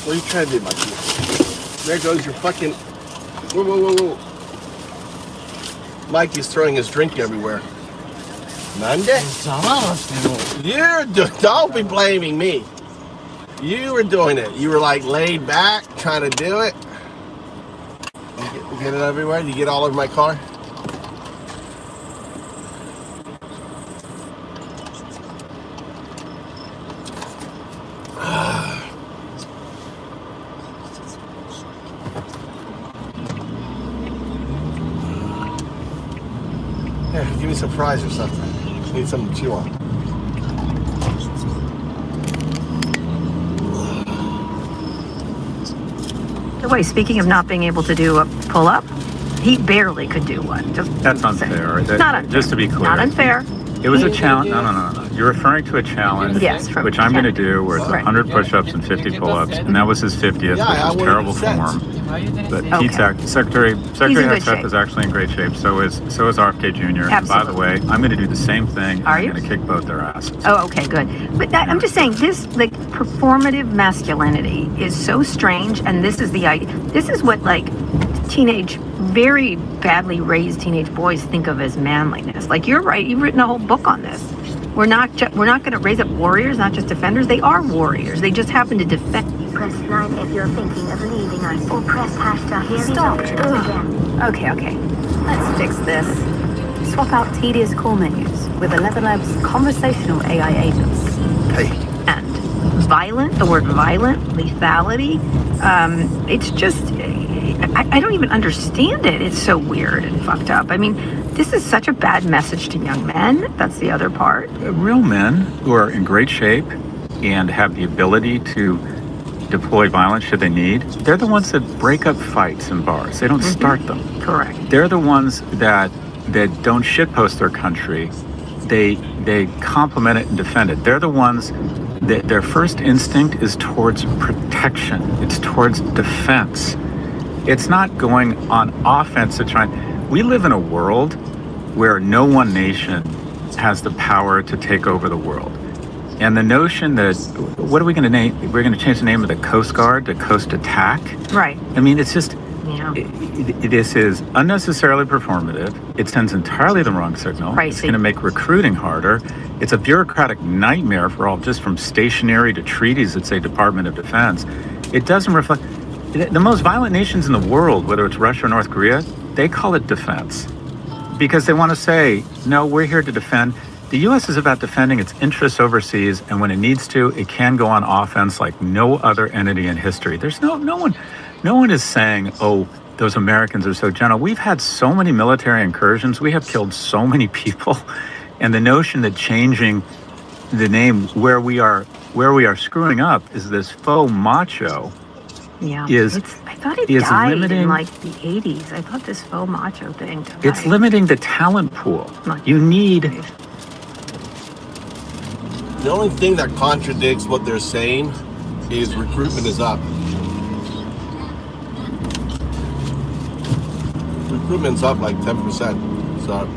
What are you trying to do, Mikey? There goes your fucking. Whoa. Mikey's throwing his drink everywhere. Monday? Don't be blaming me. You were doing it. You were like laid back, trying to do it. You get it everywhere? You get all over my car? Here, give me some fries or something. Need something to chew on. Wait, speaking of not being able to do a pull-up, he barely could do one. That's unfair. Not unfair. Just to be clear. Not unfair. It was a challenge. No. You're referring to a challenge, Yes, which I'm going to do, where it's 100 push-ups and 50 pull-ups, and that was his 50th, which is terrible form. But Secretary Hegseth is actually in great shape. So is RFK Jr. And by the way, I'm going to do the same thing. Are you? I'm going to kick both their asses. Oh, okay, good. But I'm just saying, this like performative masculinity is so strange, and this is the idea. This is what like teenage, very badly raised teenage boys think of as manliness. Like you're right. You've written a whole book on this. We're not going to raise up warriors, not just defenders. They are warriors. They just happen to defend. Press 9 if you're thinking of leaving us, or press hashtag here. Stop. Okay. Let's fix this. Swap out tedious call menus with 11 Labs conversational AI agents. Hey. And the word violent, lethality, it's just, I don't even understand it. It's so weird and fucked up. I mean, this is such a bad message to young men. That's the other part. Real men who are in great shape and have the ability to deploy violence should they need, they're the ones that break up fights in bars. They don't start them. Correct. They're the ones that don't shitpost their country. They compliment it and defend it. They're the ones that their first instinct is towards protection. It's towards defense. It's not going on offense to try. We live in a world where no one nation has the power to take over the world. And the notion that, what are we going to name? We're going to change the name of the Coast Guard to Coast Attack? Right. I mean, it's just, this is unnecessarily performative. It sends entirely the wrong signal. It's going to make recruiting harder. It's a bureaucratic nightmare for all, just from stationary to treaties that say Department of Defense. It doesn't reflect. the most violent nations in the world, whether it's Russia or North Korea, they call it defense because they want to say, no, we're here to defend. The U.S. is about defending its interests overseas, and when it needs to, it can go on offense like no other entity in history. There's no one is saying, oh, those Americans are so gentle. We've had so many military incursions. We have killed so many people, and the notion that changing the name where we are screwing up is this faux macho. Yeah, is I thought it is died limiting, in like the 80s. I thought this faux macho thing died. It's limiting the talent pool. You need. The only thing that contradicts what they're saying is recruitment is up. Recruitment's up like 10%. So.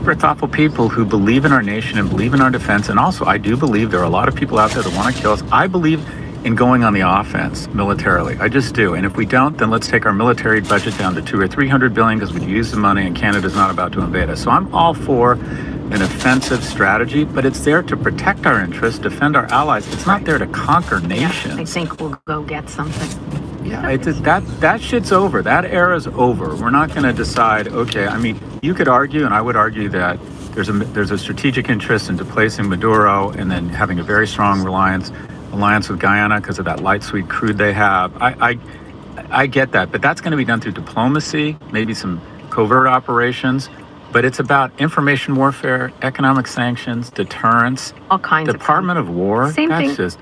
For thoughtful people who believe in our nation and believe in our defense, and also I do believe there are a lot of people out there that want to kill us. I believe in going on the offense militarily. I just do. And if we don't, then let's take our military budget down to $200 or $300 billion because we use the money and Canada's not about to invade us. So I'm all for an offensive strategy, but it's there to protect our interests, defend our allies. It's not there to conquer nations. Yeah, I think we'll go get something. Yeah, that shit's over. That era's over. We're not going to decide, okay, I mean, you could argue, and I would argue that there's a strategic interest in displacing Maduro and then having a very strong alliance with Guyana because of that light sweet crude they have. I get that, but that's going to be done through diplomacy, maybe some covert operations, but it's about information warfare, economic sanctions, deterrence, all kinds Department of War. Same that's thing just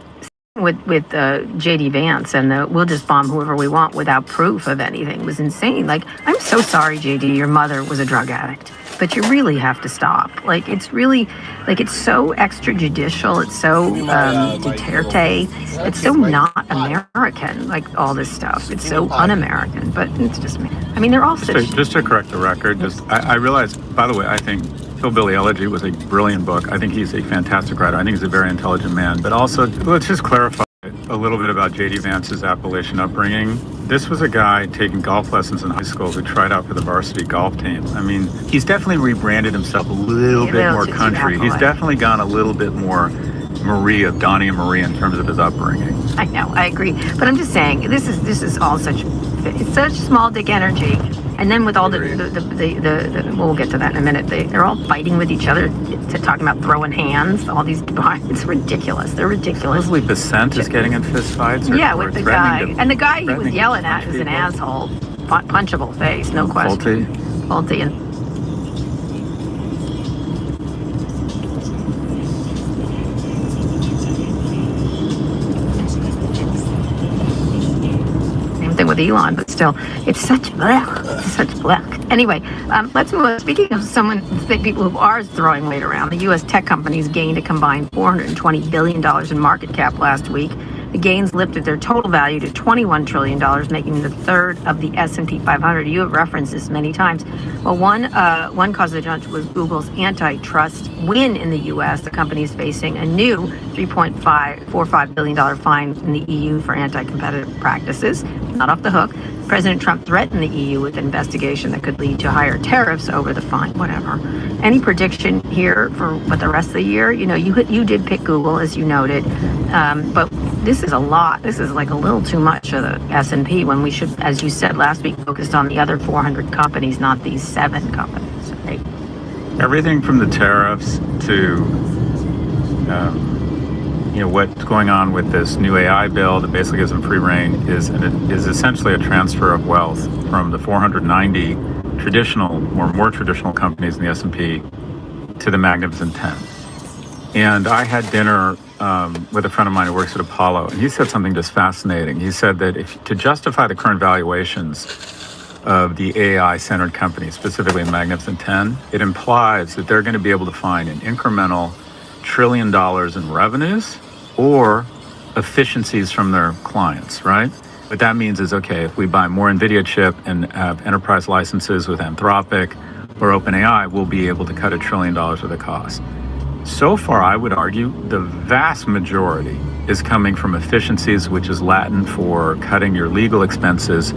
with JD Vance and we'll just bomb whoever we want without proof of anything. It was insane. Like, I'm so sorry, JD, your mother was a drug addict, but you really have to stop. Like, it's really, like, it's so extrajudicial. It's so Duterte. It's so not American, like all this stuff. It's so un-American, but it's just, I mean, they're all just to correct the record, I realize, by the way, I think Hillbilly Elegy was a brilliant book. I think he's a fantastic writer. I think he's a very intelligent man. But also, let's just clarify a little bit about J.D. Vance's Appalachian upbringing. This was a guy taking golf lessons in high school who tried out for the varsity golf team. I mean, he's definitely rebranded himself a little bit more country. He's definitely gone a little bit more Maria, Donnie and Maria in terms of his upbringing. I know, I agree. But I'm just saying, this is all it's such small dick energy. And then with all we'll get to that in a minute. They're all fighting with each other, talking about throwing hands. All these, it's ridiculous. They're ridiculous. Leslie Bissent is getting in fist fights. Yeah, with the guy, and the guy he was yelling at is an asshole, punchable face, no question. Faulty and. With Elon, but still, it's such black. Anyway, let's move on. Speaking of people who are throwing weight around, the U.S. tech companies gained a combined $420 billion in market cap last week. The gains lifted their total value to $21 trillion, making the third of the S&P 500. You have referenced this many times. Well, one cause of the jump was Google's antitrust win in the U.S. The company is facing a new $3.45 billion fine in the EU for anti-competitive practices. Not off the hook. President Trump threatened the EU with an investigation that could lead to higher tariffs over the fine. Whatever. Any prediction here for what the rest of the year? You know, you did pick Google, as you noted, but this is a lot. This is like a little too much of the S&P when we should, as you said last week, focused on the other 400 companies, not these 7 companies. Right? Everything from the tariffs to what's going on with this new AI bill that basically gives them free rein is essentially a transfer of wealth from the 490 traditional or more traditional companies in the S&P to the Magnificent 10. And I had dinner with a friend of mine who works at Apollo, and he said something just fascinating. He said that to justify the current valuations of the AI-centered companies, specifically the Magnificent 10, it implies that they're going to be able to find an incremental $1 trillion in revenues or efficiencies from their clients, right? What that means is, okay, if we buy more NVIDIA chip and have enterprise licenses with Anthropic or OpenAI, we'll be able to cut $1 trillion of the cost. So far, I would argue the vast majority is coming from efficiencies, which is Latin for cutting your legal expenses.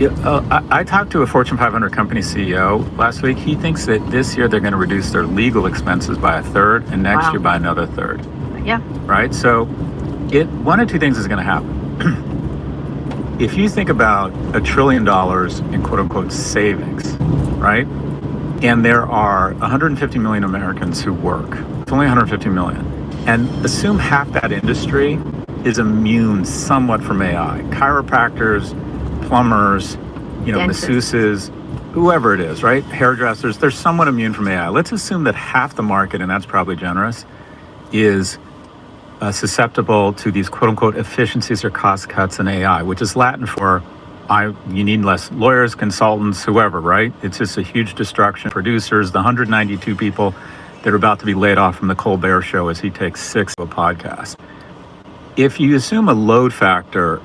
I talked to a Fortune 500 company CEO last week. He thinks that this year they're going to reduce their legal expenses by 1/3 and next year by another 1/3. Yeah. Right? So one of two things is going to happen. If you think about $1 trillion in quote unquote savings, right? And there are 150 million Americans who work. It's only 150 million. And assume half that industry is immune somewhat from AI. Chiropractors, plumbers, masseuses, whoever it is, right? Hairdressers, they're somewhat immune from AI. Let's assume that half the market, and that's probably generous, is susceptible to these quote-unquote efficiencies or cost cuts in AI, which is Latin for you need less lawyers, consultants, whoever, right? It's just a huge destruction. Producers, the 192 people that are about to be laid off from the Colbert Show as he takes 6 to a podcast. If you assume a load factor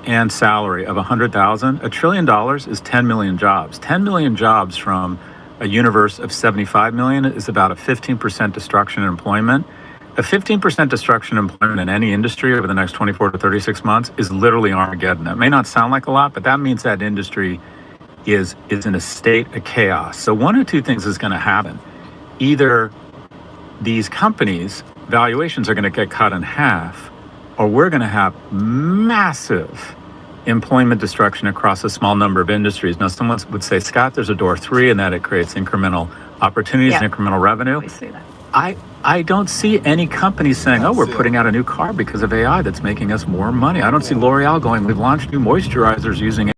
and salary of 100,000, $1 trillion is 10 million jobs. 10 million jobs from a universe of 75 million is about a 15% destruction in employment. A 15% destruction in employment in any industry over the next 24 to 36 months is literally Armageddon. That may not sound like a lot, but that means that industry is in a state of chaos. So one of two things is going to happen. Either these companies' valuations are going to get cut in half, or we're going to have massive employment destruction across a small number of industries. Now, someone would say, Scott, there's a door 3 and that it creates incremental opportunities and incremental revenue. We see that. I don't see any companies saying, we're putting out a new car because of AI that's making us more money. I don't see L'Oreal going, we've launched new moisturizers using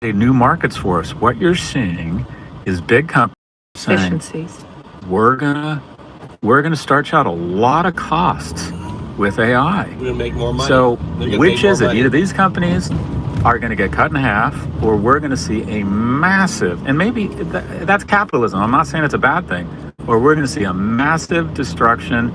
new markets for us. What you're seeing is big companies saying, Efficiencies. we're gonna starch out a lot of costs with AI. We're gonna make more money. So which is it? Money. Either these companies are going to get cut in half, or we're going to see a massive, and maybe that's capitalism. I'm not saying it's a bad thing, or we're going to see a massive destruction.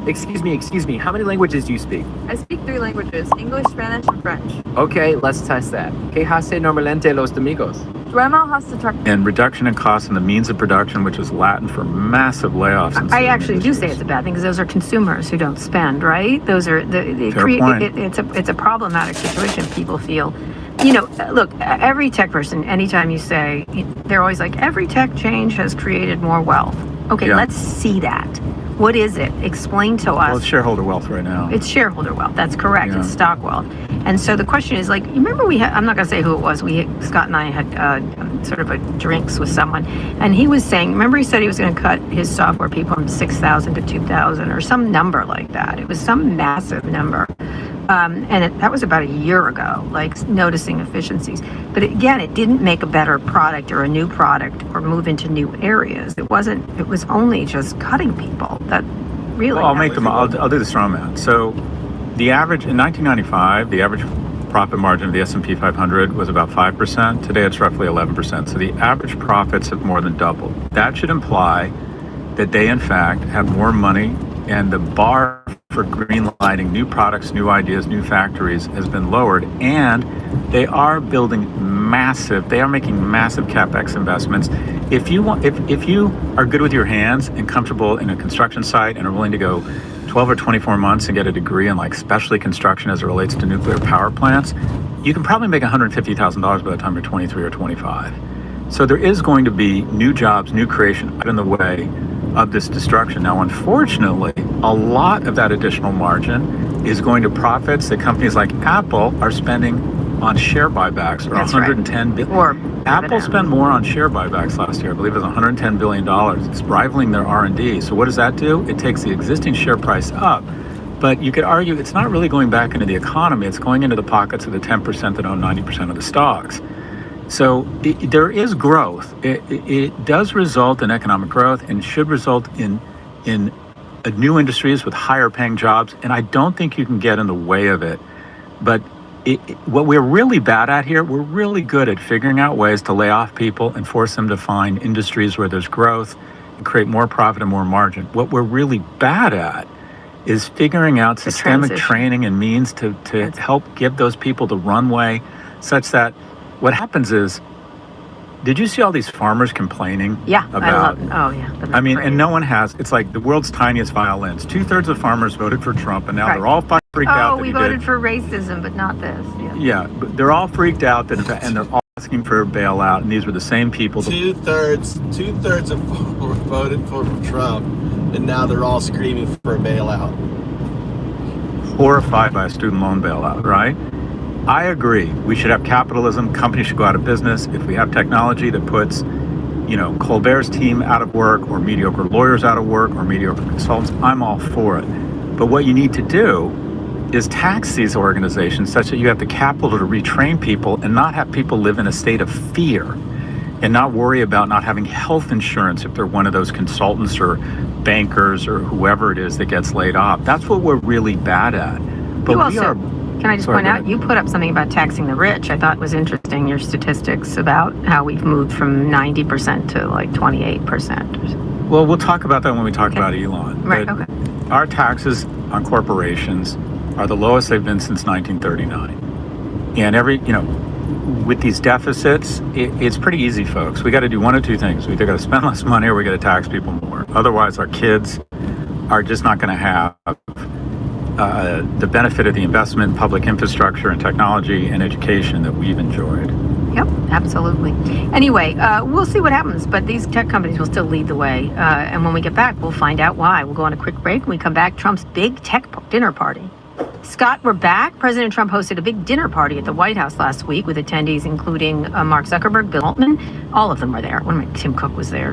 Excuse me, how many languages do you speak? I speak 3 languages, English, Spanish, and French. Okay, let's test that. ¿Qué hace normalmente los domingos? Duermo hasta trabajar. And reduction in costs and the means of production, which is Latin for massive layoffs. I actually do say it's a bad thing because those are consumers who don't spend, right? Those are it's a problematic situation. People feel, look, every tech person, anytime you say, they're always like, every tech change has created more wealth. Okay, let's see that. What is it? Explain to us. Well, it's shareholder wealth right now. It's shareholder wealth. That's correct. It's stock wealth. And so the question is, you remember I'm not going to say who it was. Scott and I had sort of a drinks with someone. And he was saying, remember he said he was going to cut his software people from 6,000 to 2,000 or some number like that. It was some massive number. That was about a year ago, noticing efficiencies. But again, it didn't make a better product or a new product or move into new areas. It was only just cutting people. That really. Well, I'll do the straw man. So the average in 1995, the average profit margin of the S&P 500 was about 5%. Today it's roughly 11%. So the average profits have more than doubled. That should imply that they in fact have more money, and the bar for greenlighting new products, new ideas, new factories has been lowered, and they are making massive capex investments. If you are good with your hands and comfortable in a construction site and are willing to go 12 or 24 months and get a degree in specialty construction as it relates to nuclear power plants, you can probably make $150,000 by the time you're 23 or 25. So there is going to be new jobs, new creation out in the way of this destruction. Now, unfortunately, a lot of that additional margin is going to profits that companies like Apple are spending on share buybacks, or $110 billion. Apple spent more on share buybacks last year. I believe it was $110 billion. It's rivaling their R&D. So what does that do? It takes the existing share price up. But you could argue it's not really going back into the economy. It's going into the pockets of the 10% that own 90% of the stocks. So there is growth. It does result in economic growth and should result in new industries with higher paying jobs. And I don't think you can get in the way of it. But what we're really bad at here, we're really good at figuring out ways to lay off people and force them to find industries where there's growth and create more profit and more margin. What we're really bad at is figuring out systemic training and means to help give those people the runway such that what happens is, did you see all these farmers complaining about? I mean, and no one has. It's like the world's tiniest violins. 2/3 of farmers voted for Trump, and now they're all freaked out. Oh, we voted for racism, but not this. Yeah, but they're all freaked out, and they're all asking for a bailout. And these were the same people. Two-thirds of farmers voted for Trump, and now they're all screaming for a bailout. Well, Two-thirds of farmers voted for Trump, and now they're all screaming for a bailout. 2/3 of farmers voted for Trump, and now they're all screaming for a bailout. 2/3 of farmers voted for Trump, and now they're all screaming for a bailout. horrified by a student loan bailout, right? I agree. We should have capitalism. Companies should go out of business. If we have technology that puts, Colbert's team out of work, or mediocre lawyers out of work, or mediocre consultants, I'm all for it. But what you need to do is tax these organizations such that you have the capital to retrain people and not have people live in a state of fear and not worry about not having health insurance if they're one of those consultants or bankers or whoever it is that gets laid off. That's what we're really bad at. But You we also, are. can I just Sorry, point go out, ahead. you put up something about taxing the rich. I thought was interesting, your statistics about how we've moved from 90% to like 28%. Well, we'll talk about that when we talk about Elon. Right, But okay. our taxes on corporations are the lowest they've been since 1939. And with these deficits, it's pretty easy, folks. We got to do one of two things. We either got to spend less money or we got to tax people more. Otherwise, our kids are just not going to have the benefit of the investment in public infrastructure and technology and education that we've enjoyed. Yep, absolutely. Anyway, we'll see what happens, but these tech companies will still lead the way. And when we get back, we'll find out why. We'll go on a quick break. When we come back, Trump's big tech dinner party. Scott, we're back. President Trump hosted a big dinner party at the White House last week with attendees including Mark Zuckerberg, Bill Altman. All of them were there. Tim Cook was there,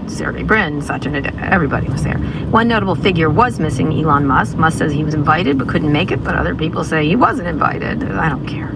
Sergey Brin, Satya Nadella, everybody was there. One notable figure was missing, Elon Musk. Musk says he was invited but couldn't make it, but other people say he wasn't invited. I don't care.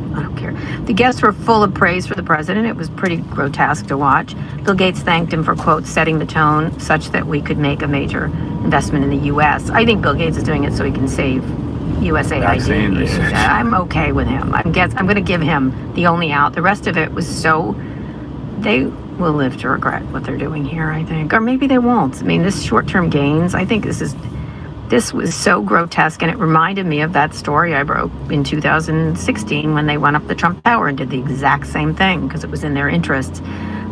The guests were full of praise for the president. It was pretty grotesque to watch. Bill Gates thanked him for, quote, setting the tone such that we could make a major investment in the U.S. I think Bill Gates is doing it so he can save USAID. I'm okay with him. I'm going to give him the only out. The rest of it was they will live to regret what they're doing here, I think. Or maybe they won't. I mean, this short-term gains, I think this was so grotesque, and it reminded me of that story I broke in 2016 when they went up the Trump Tower and did the exact same thing because it was in their interests.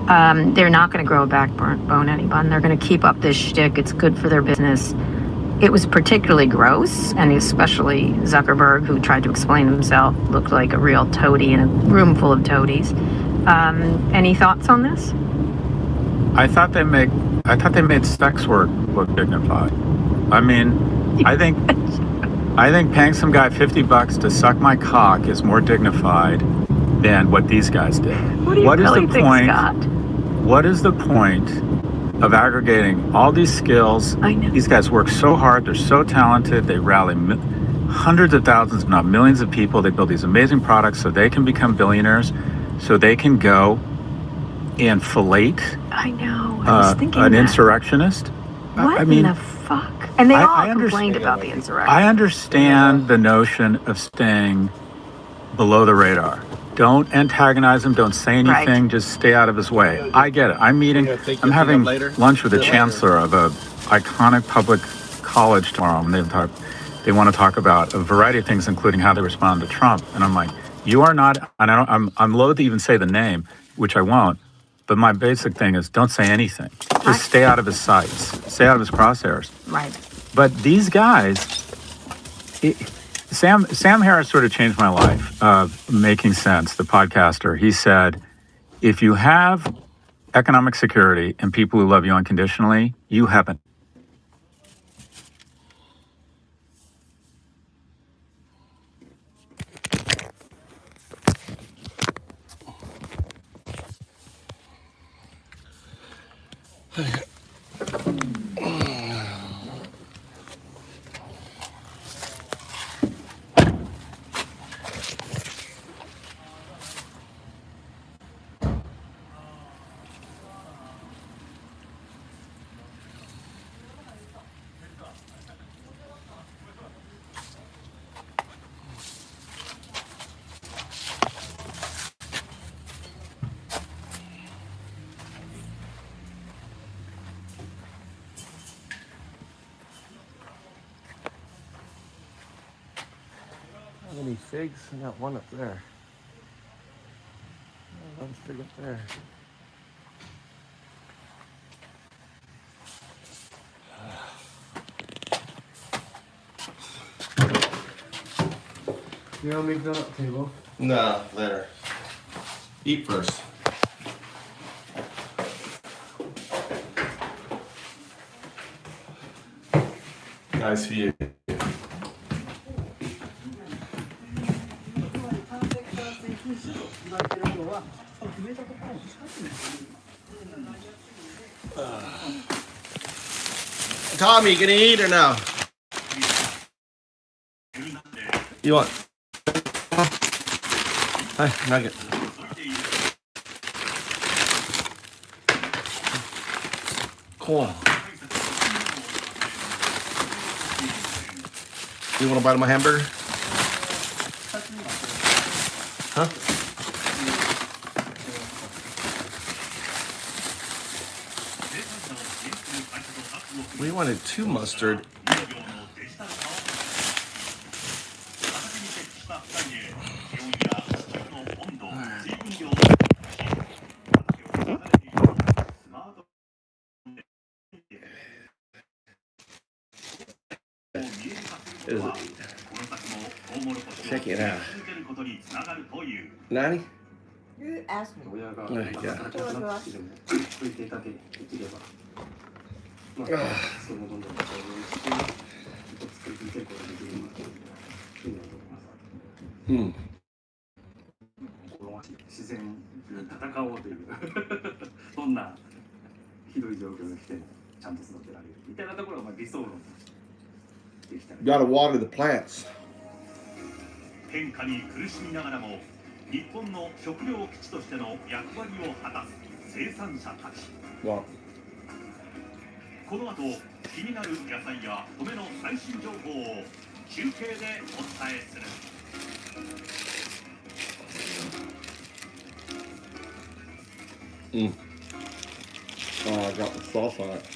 They're not going to grow a backbone, anyone. They're going to keep up this shtick. It's good for their business. It was particularly gross, and especially Zuckerberg, who tried to explain himself, looked like a real toady in a room full of toadies. Any thoughts on this? I thought they made sex work look dignified. I mean, I think paying some guy $50 to suck my cock is more dignified than what these guys did. What do you really think, Scott? What is the point of aggregating all these skills? I know. These guys work so hard. They're so talented. They rally hundreds of thousands, if not millions of people. They build these amazing products so they can become billionaires, so they can go and fillate I know. I was thinking an that. insurrectionist. What I mean, in the fuck? And they all complained about the insurrection. I understand the notion of staying below the radar. Don't antagonize him. Don't say anything. Right. Just stay out of his way. I get it. I'm having lunch with the chancellor of a iconic public college tomorrow, and they want to talk about a variety of things, including how they respond to Trump. And I'm like, you are not. And I'm loath to even say the name, which I won't. But my basic thing is, don't say anything. Just stay out of his sights. Stay out of his crosshairs. Right. But these guys, Sam Harris sort of changed my life. Making Sense, the podcaster, he said, if you have economic security and people who love you unconditionally, you have it. How many figs? I got one up there. Another fig up there. You don't leave that up table? Nah, later. Eat first. Nice view. Tommy, you gonna eat or no? You want? Hi, nugget. Cool. You want a bite of my hamburger? Huh? We wanted 2 mustard. Check it out. Nani? You asked me. Hmm. 自然戦おうというどんなひどい状況が来てもちゃんと育てられるみたいなところが理想論としてできたら Gotta water the plants. 変化に苦しみながらも日本の食料基地としての役割を果たす生産者たち。 Well, この後気になる野菜や米の最新情報を中継でお伝えする。 Mm. Oh, I got the sauce on it. Mm.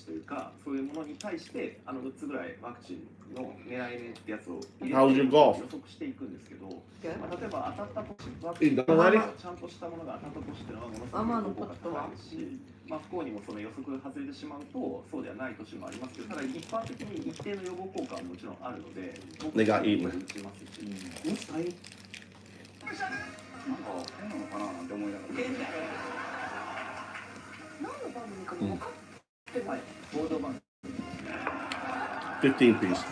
というか、そういうものに対して6つぐらいワクチンの狙い目ってやつを入れて How's your golf? 予測していくんですけど、例えば当たった年ワク You チン done already? ちゃんとしたものが当たった年っていうのはものすごく効果が高いし、不幸にもその予測が外れてしまうとそうではない年もありますけど、ただ一般的に一定の予防効果はもちろんあるので、They got eaten. 打ちますし、もし大変なんか変なのかななんて思いながら。何の番組かも分かってない。ボード番組。 15 piece.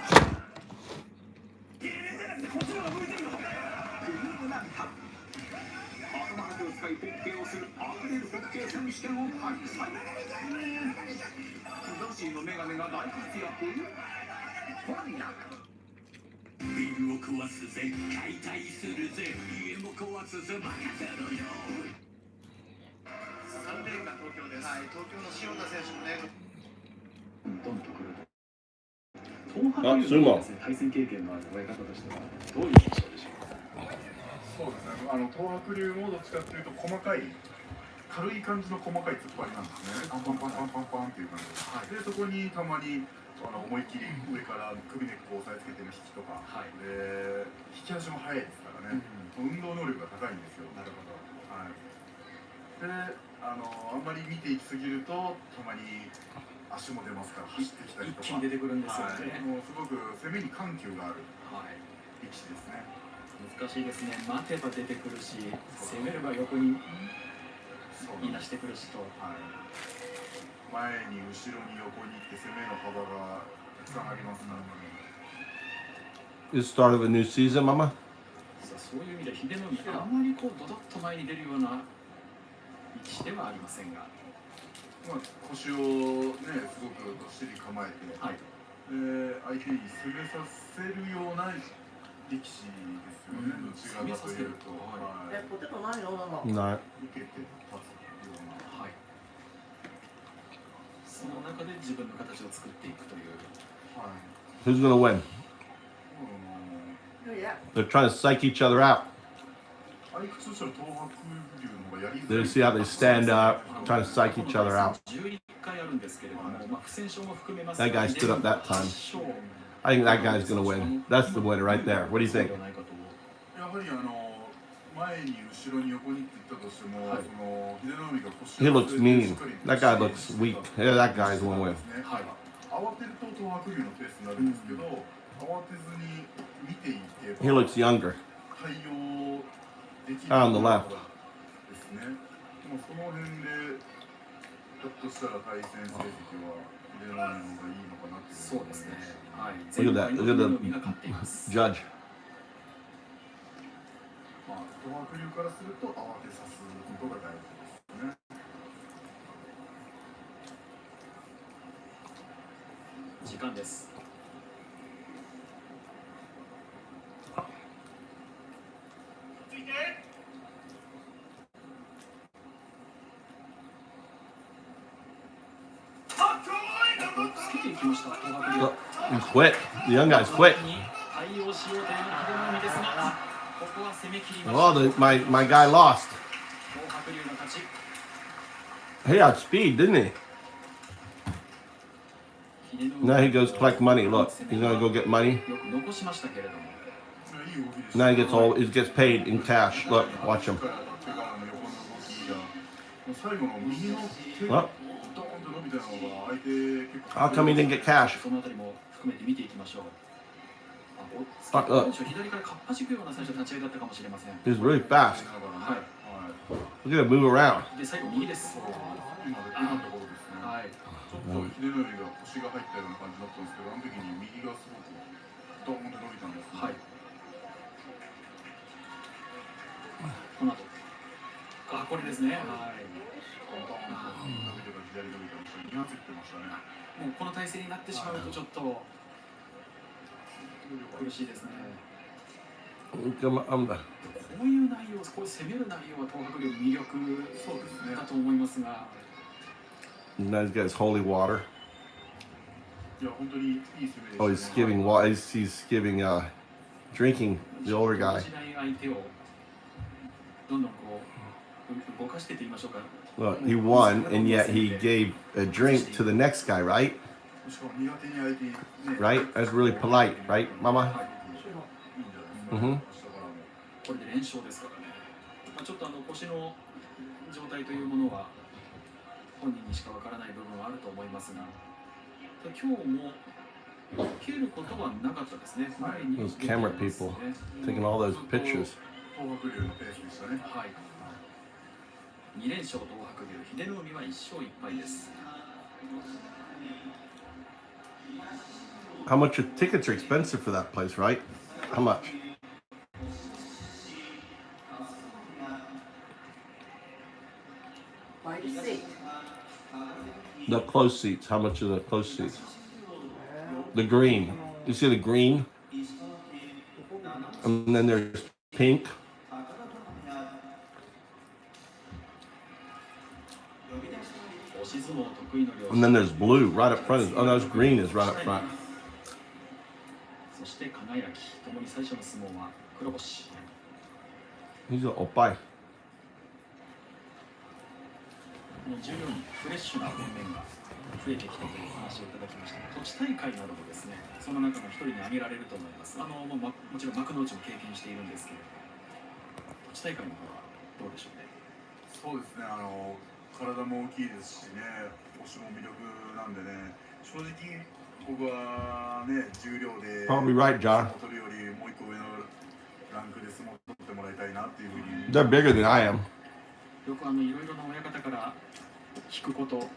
Sumo. 対戦経験のある親方としてはどういう印象でしょうか。そうですね。東白龍もどっちかっていうと細かい軽い感じの細かい突っ張りなんですね。パンパンパンパンパンパンっていう感じで、そこにたまに思いっきり上から首根っこを押さえつけてる引きとか、で引き足も速いですからね。運動能力が高いんですよ。なるほど。はい。で、あんまり見ていきすぎるとたまに足も出ますから走ってきたりとか。一気に出てくるんですよね。もうすごく攻めに緩急がある力士ですね。難しいですね。待てば出てくるし、攻めれば横にいなしてくるしと。前に後ろに横に行って攻めの幅がたくさんありますからね。Is the start of a new season, Mama? そういう意味で秀ノ海あまりこうドドッと前に出るような位置ではありませんが、腰をねすごくどっしり構えて、相手に攻めさせるような力士ですよね。どちらかというと、ポテトないのママ。ない。受けて立つような。その中で自分の形を作っていくという。Who's gonna win? They're trying to psych each other out. They see how they stand up, trying to psych each other out. That guy stood up that time. I think that guy's gonna win. That's the winner right there. What do you think? He looks mean. That guy looks weak. Yeah, that guy's gonna win. He looks younger. On the left. Look at that. Look at the judge. 賭博流からすると慌てさすことが大事ですね。時間です。Look, he's quick. The young guy's quick. Oh, my guy lost. He had speed, didn't he? Now he goes collect money. Look, he's gonna go get money. Now he gets paid in cash. Look, watch him. Look. How come he didn't get cash? Look. He's really fast. Look at him move around. ちょっと秀則が腰が入ったような感じだったんですけど、あの時に右がすごくドーンと伸びたんですね。はい。この後。あ、これですね。はい。伸びてから左伸びたら2発いってましたね。もうこの体勢になってしまうとちょっと苦しいですね。こういう内容、こういう攻める内容は東白龍の魅力だと思いますが。Now he's got his holy water. Oh, he's giving water. He's giving drinking the older guy. Look, he won, and yet he gave a drink to the next guy, right? Right? That's really polite, right, Mama? Mm-hmm. これで連勝ですからね。ちょっと腰の状態というものは本人にしかわからない部分はあると思いますが、今日も蹴ることはなかったですね。Those camera people taking all those pictures. 東白龍のペースでしたね。はい。2連勝東白龍、秀ノ海は1勝1敗です。How much tickets are expensive for that place, right? How much? The close seats. How much are the close seats? The green. You see the green? And then there's pink. And then there's blue right up front. Oh, no, green is right up front. そして輝き、ともに最初の相撲は黒星。He's an oppai. 十両にフレッシュな面々が増えてきたという話をいただきました。土地大会などもですね、その中の一人に挙げられると思います。もちろん幕内も経験しているんですけれども、土地大会の方はどうでしょうね。そうですね。体も大きいですしね、腰も魅力なんでね、正直僕はね、重量で Probably right, John. 取るよりもう一個上のランクで相撲を取ってもらいたいなっていうふうに。They're bigger than I am. よくいろいろな親方から聞くこと、こ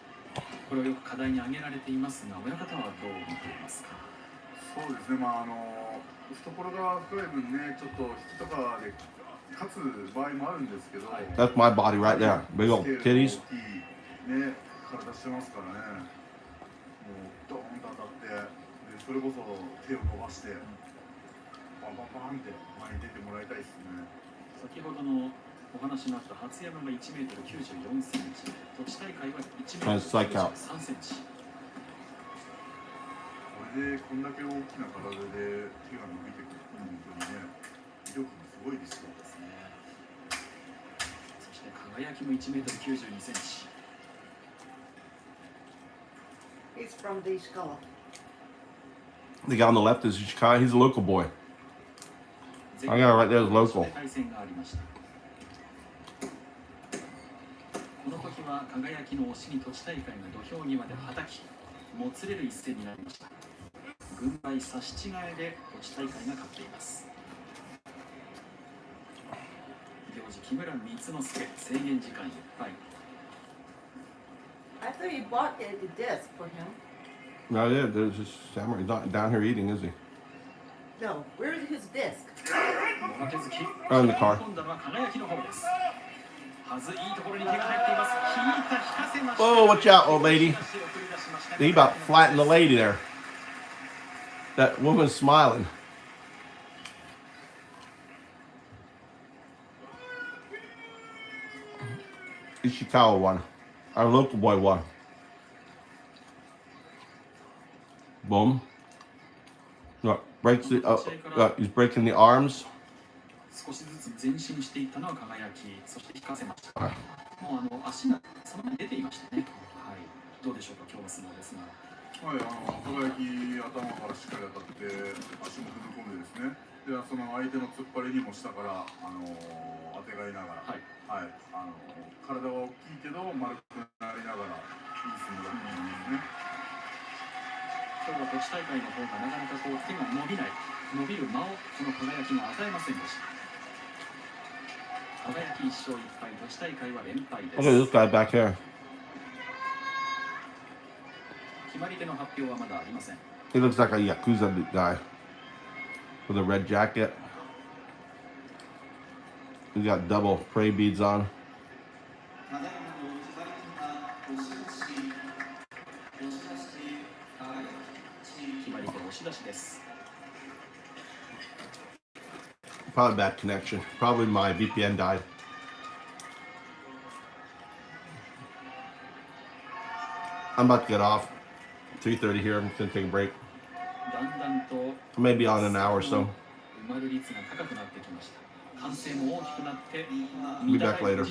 れをよく課題に挙げられていますが、親方はどう見ていますか。そうですね。懐が深い分ね、ちょっと引きとかで勝つ場合もあるんですけど。That's my body right there. Big old titties. ね、体してますからね。もうドーンと当たって、でそれこそ手を伸ばして、バンバンバンって前に出てもらいたいですね。先ほどのお話のあった初山が1メートル94センチ、土地大会は1メートル93センチ。これでこんだけ大きな体で手が伸びてくる本当にね、威力もすごいですよ。そして輝きも1メートル92センチ。He's from the school. The guy on the left is Chikai. He's a local boy. I got right there is local. この時は輝きの押しに土地大会が土俵際ではたき、もつれる一戦になりました。軍配差し違えで都知大会が勝っています。行司木村光之助、制限時間いっぱい。 I thought you bought a disc for him. No, yeah, there's just samurai not down here eating, is he? No, where is his disc? Oh, in the car. Oh, watch out, old lady. He about flattened the lady there. That woman's smiling. Ishikawa won. Our local boy won. Boom. Look, breaks the. He's breaking the arms. 少しずつ前進していったのは輝き、そして引かせました。もう足がそのまま出ていましたね。はい。どうでしょうか、今日の相撲ですが。はい、輝き頭からしっかり当たって足も踏み込んでですね。で、その相手の突っ張りにも下から当てがいながら、はい、はい、体は大きいけど丸くなりながらいい相撲だったと思いますね。今日は都知大会の方がなかなかこう手が伸びない、伸びる間をその輝きが与えませんでした。輝き1勝1敗、都知大会は連敗です。 Look at this guy back here. 決まり手の発表はまだありません。 He looks like a Yakuza guy with a red jacket. He's got double prey beads on. Probably bad connection. Probably my VPN died. I'm about to get off. 3:30 here. I'm just gonna take a break. Maybe on an hour or so. Be back later.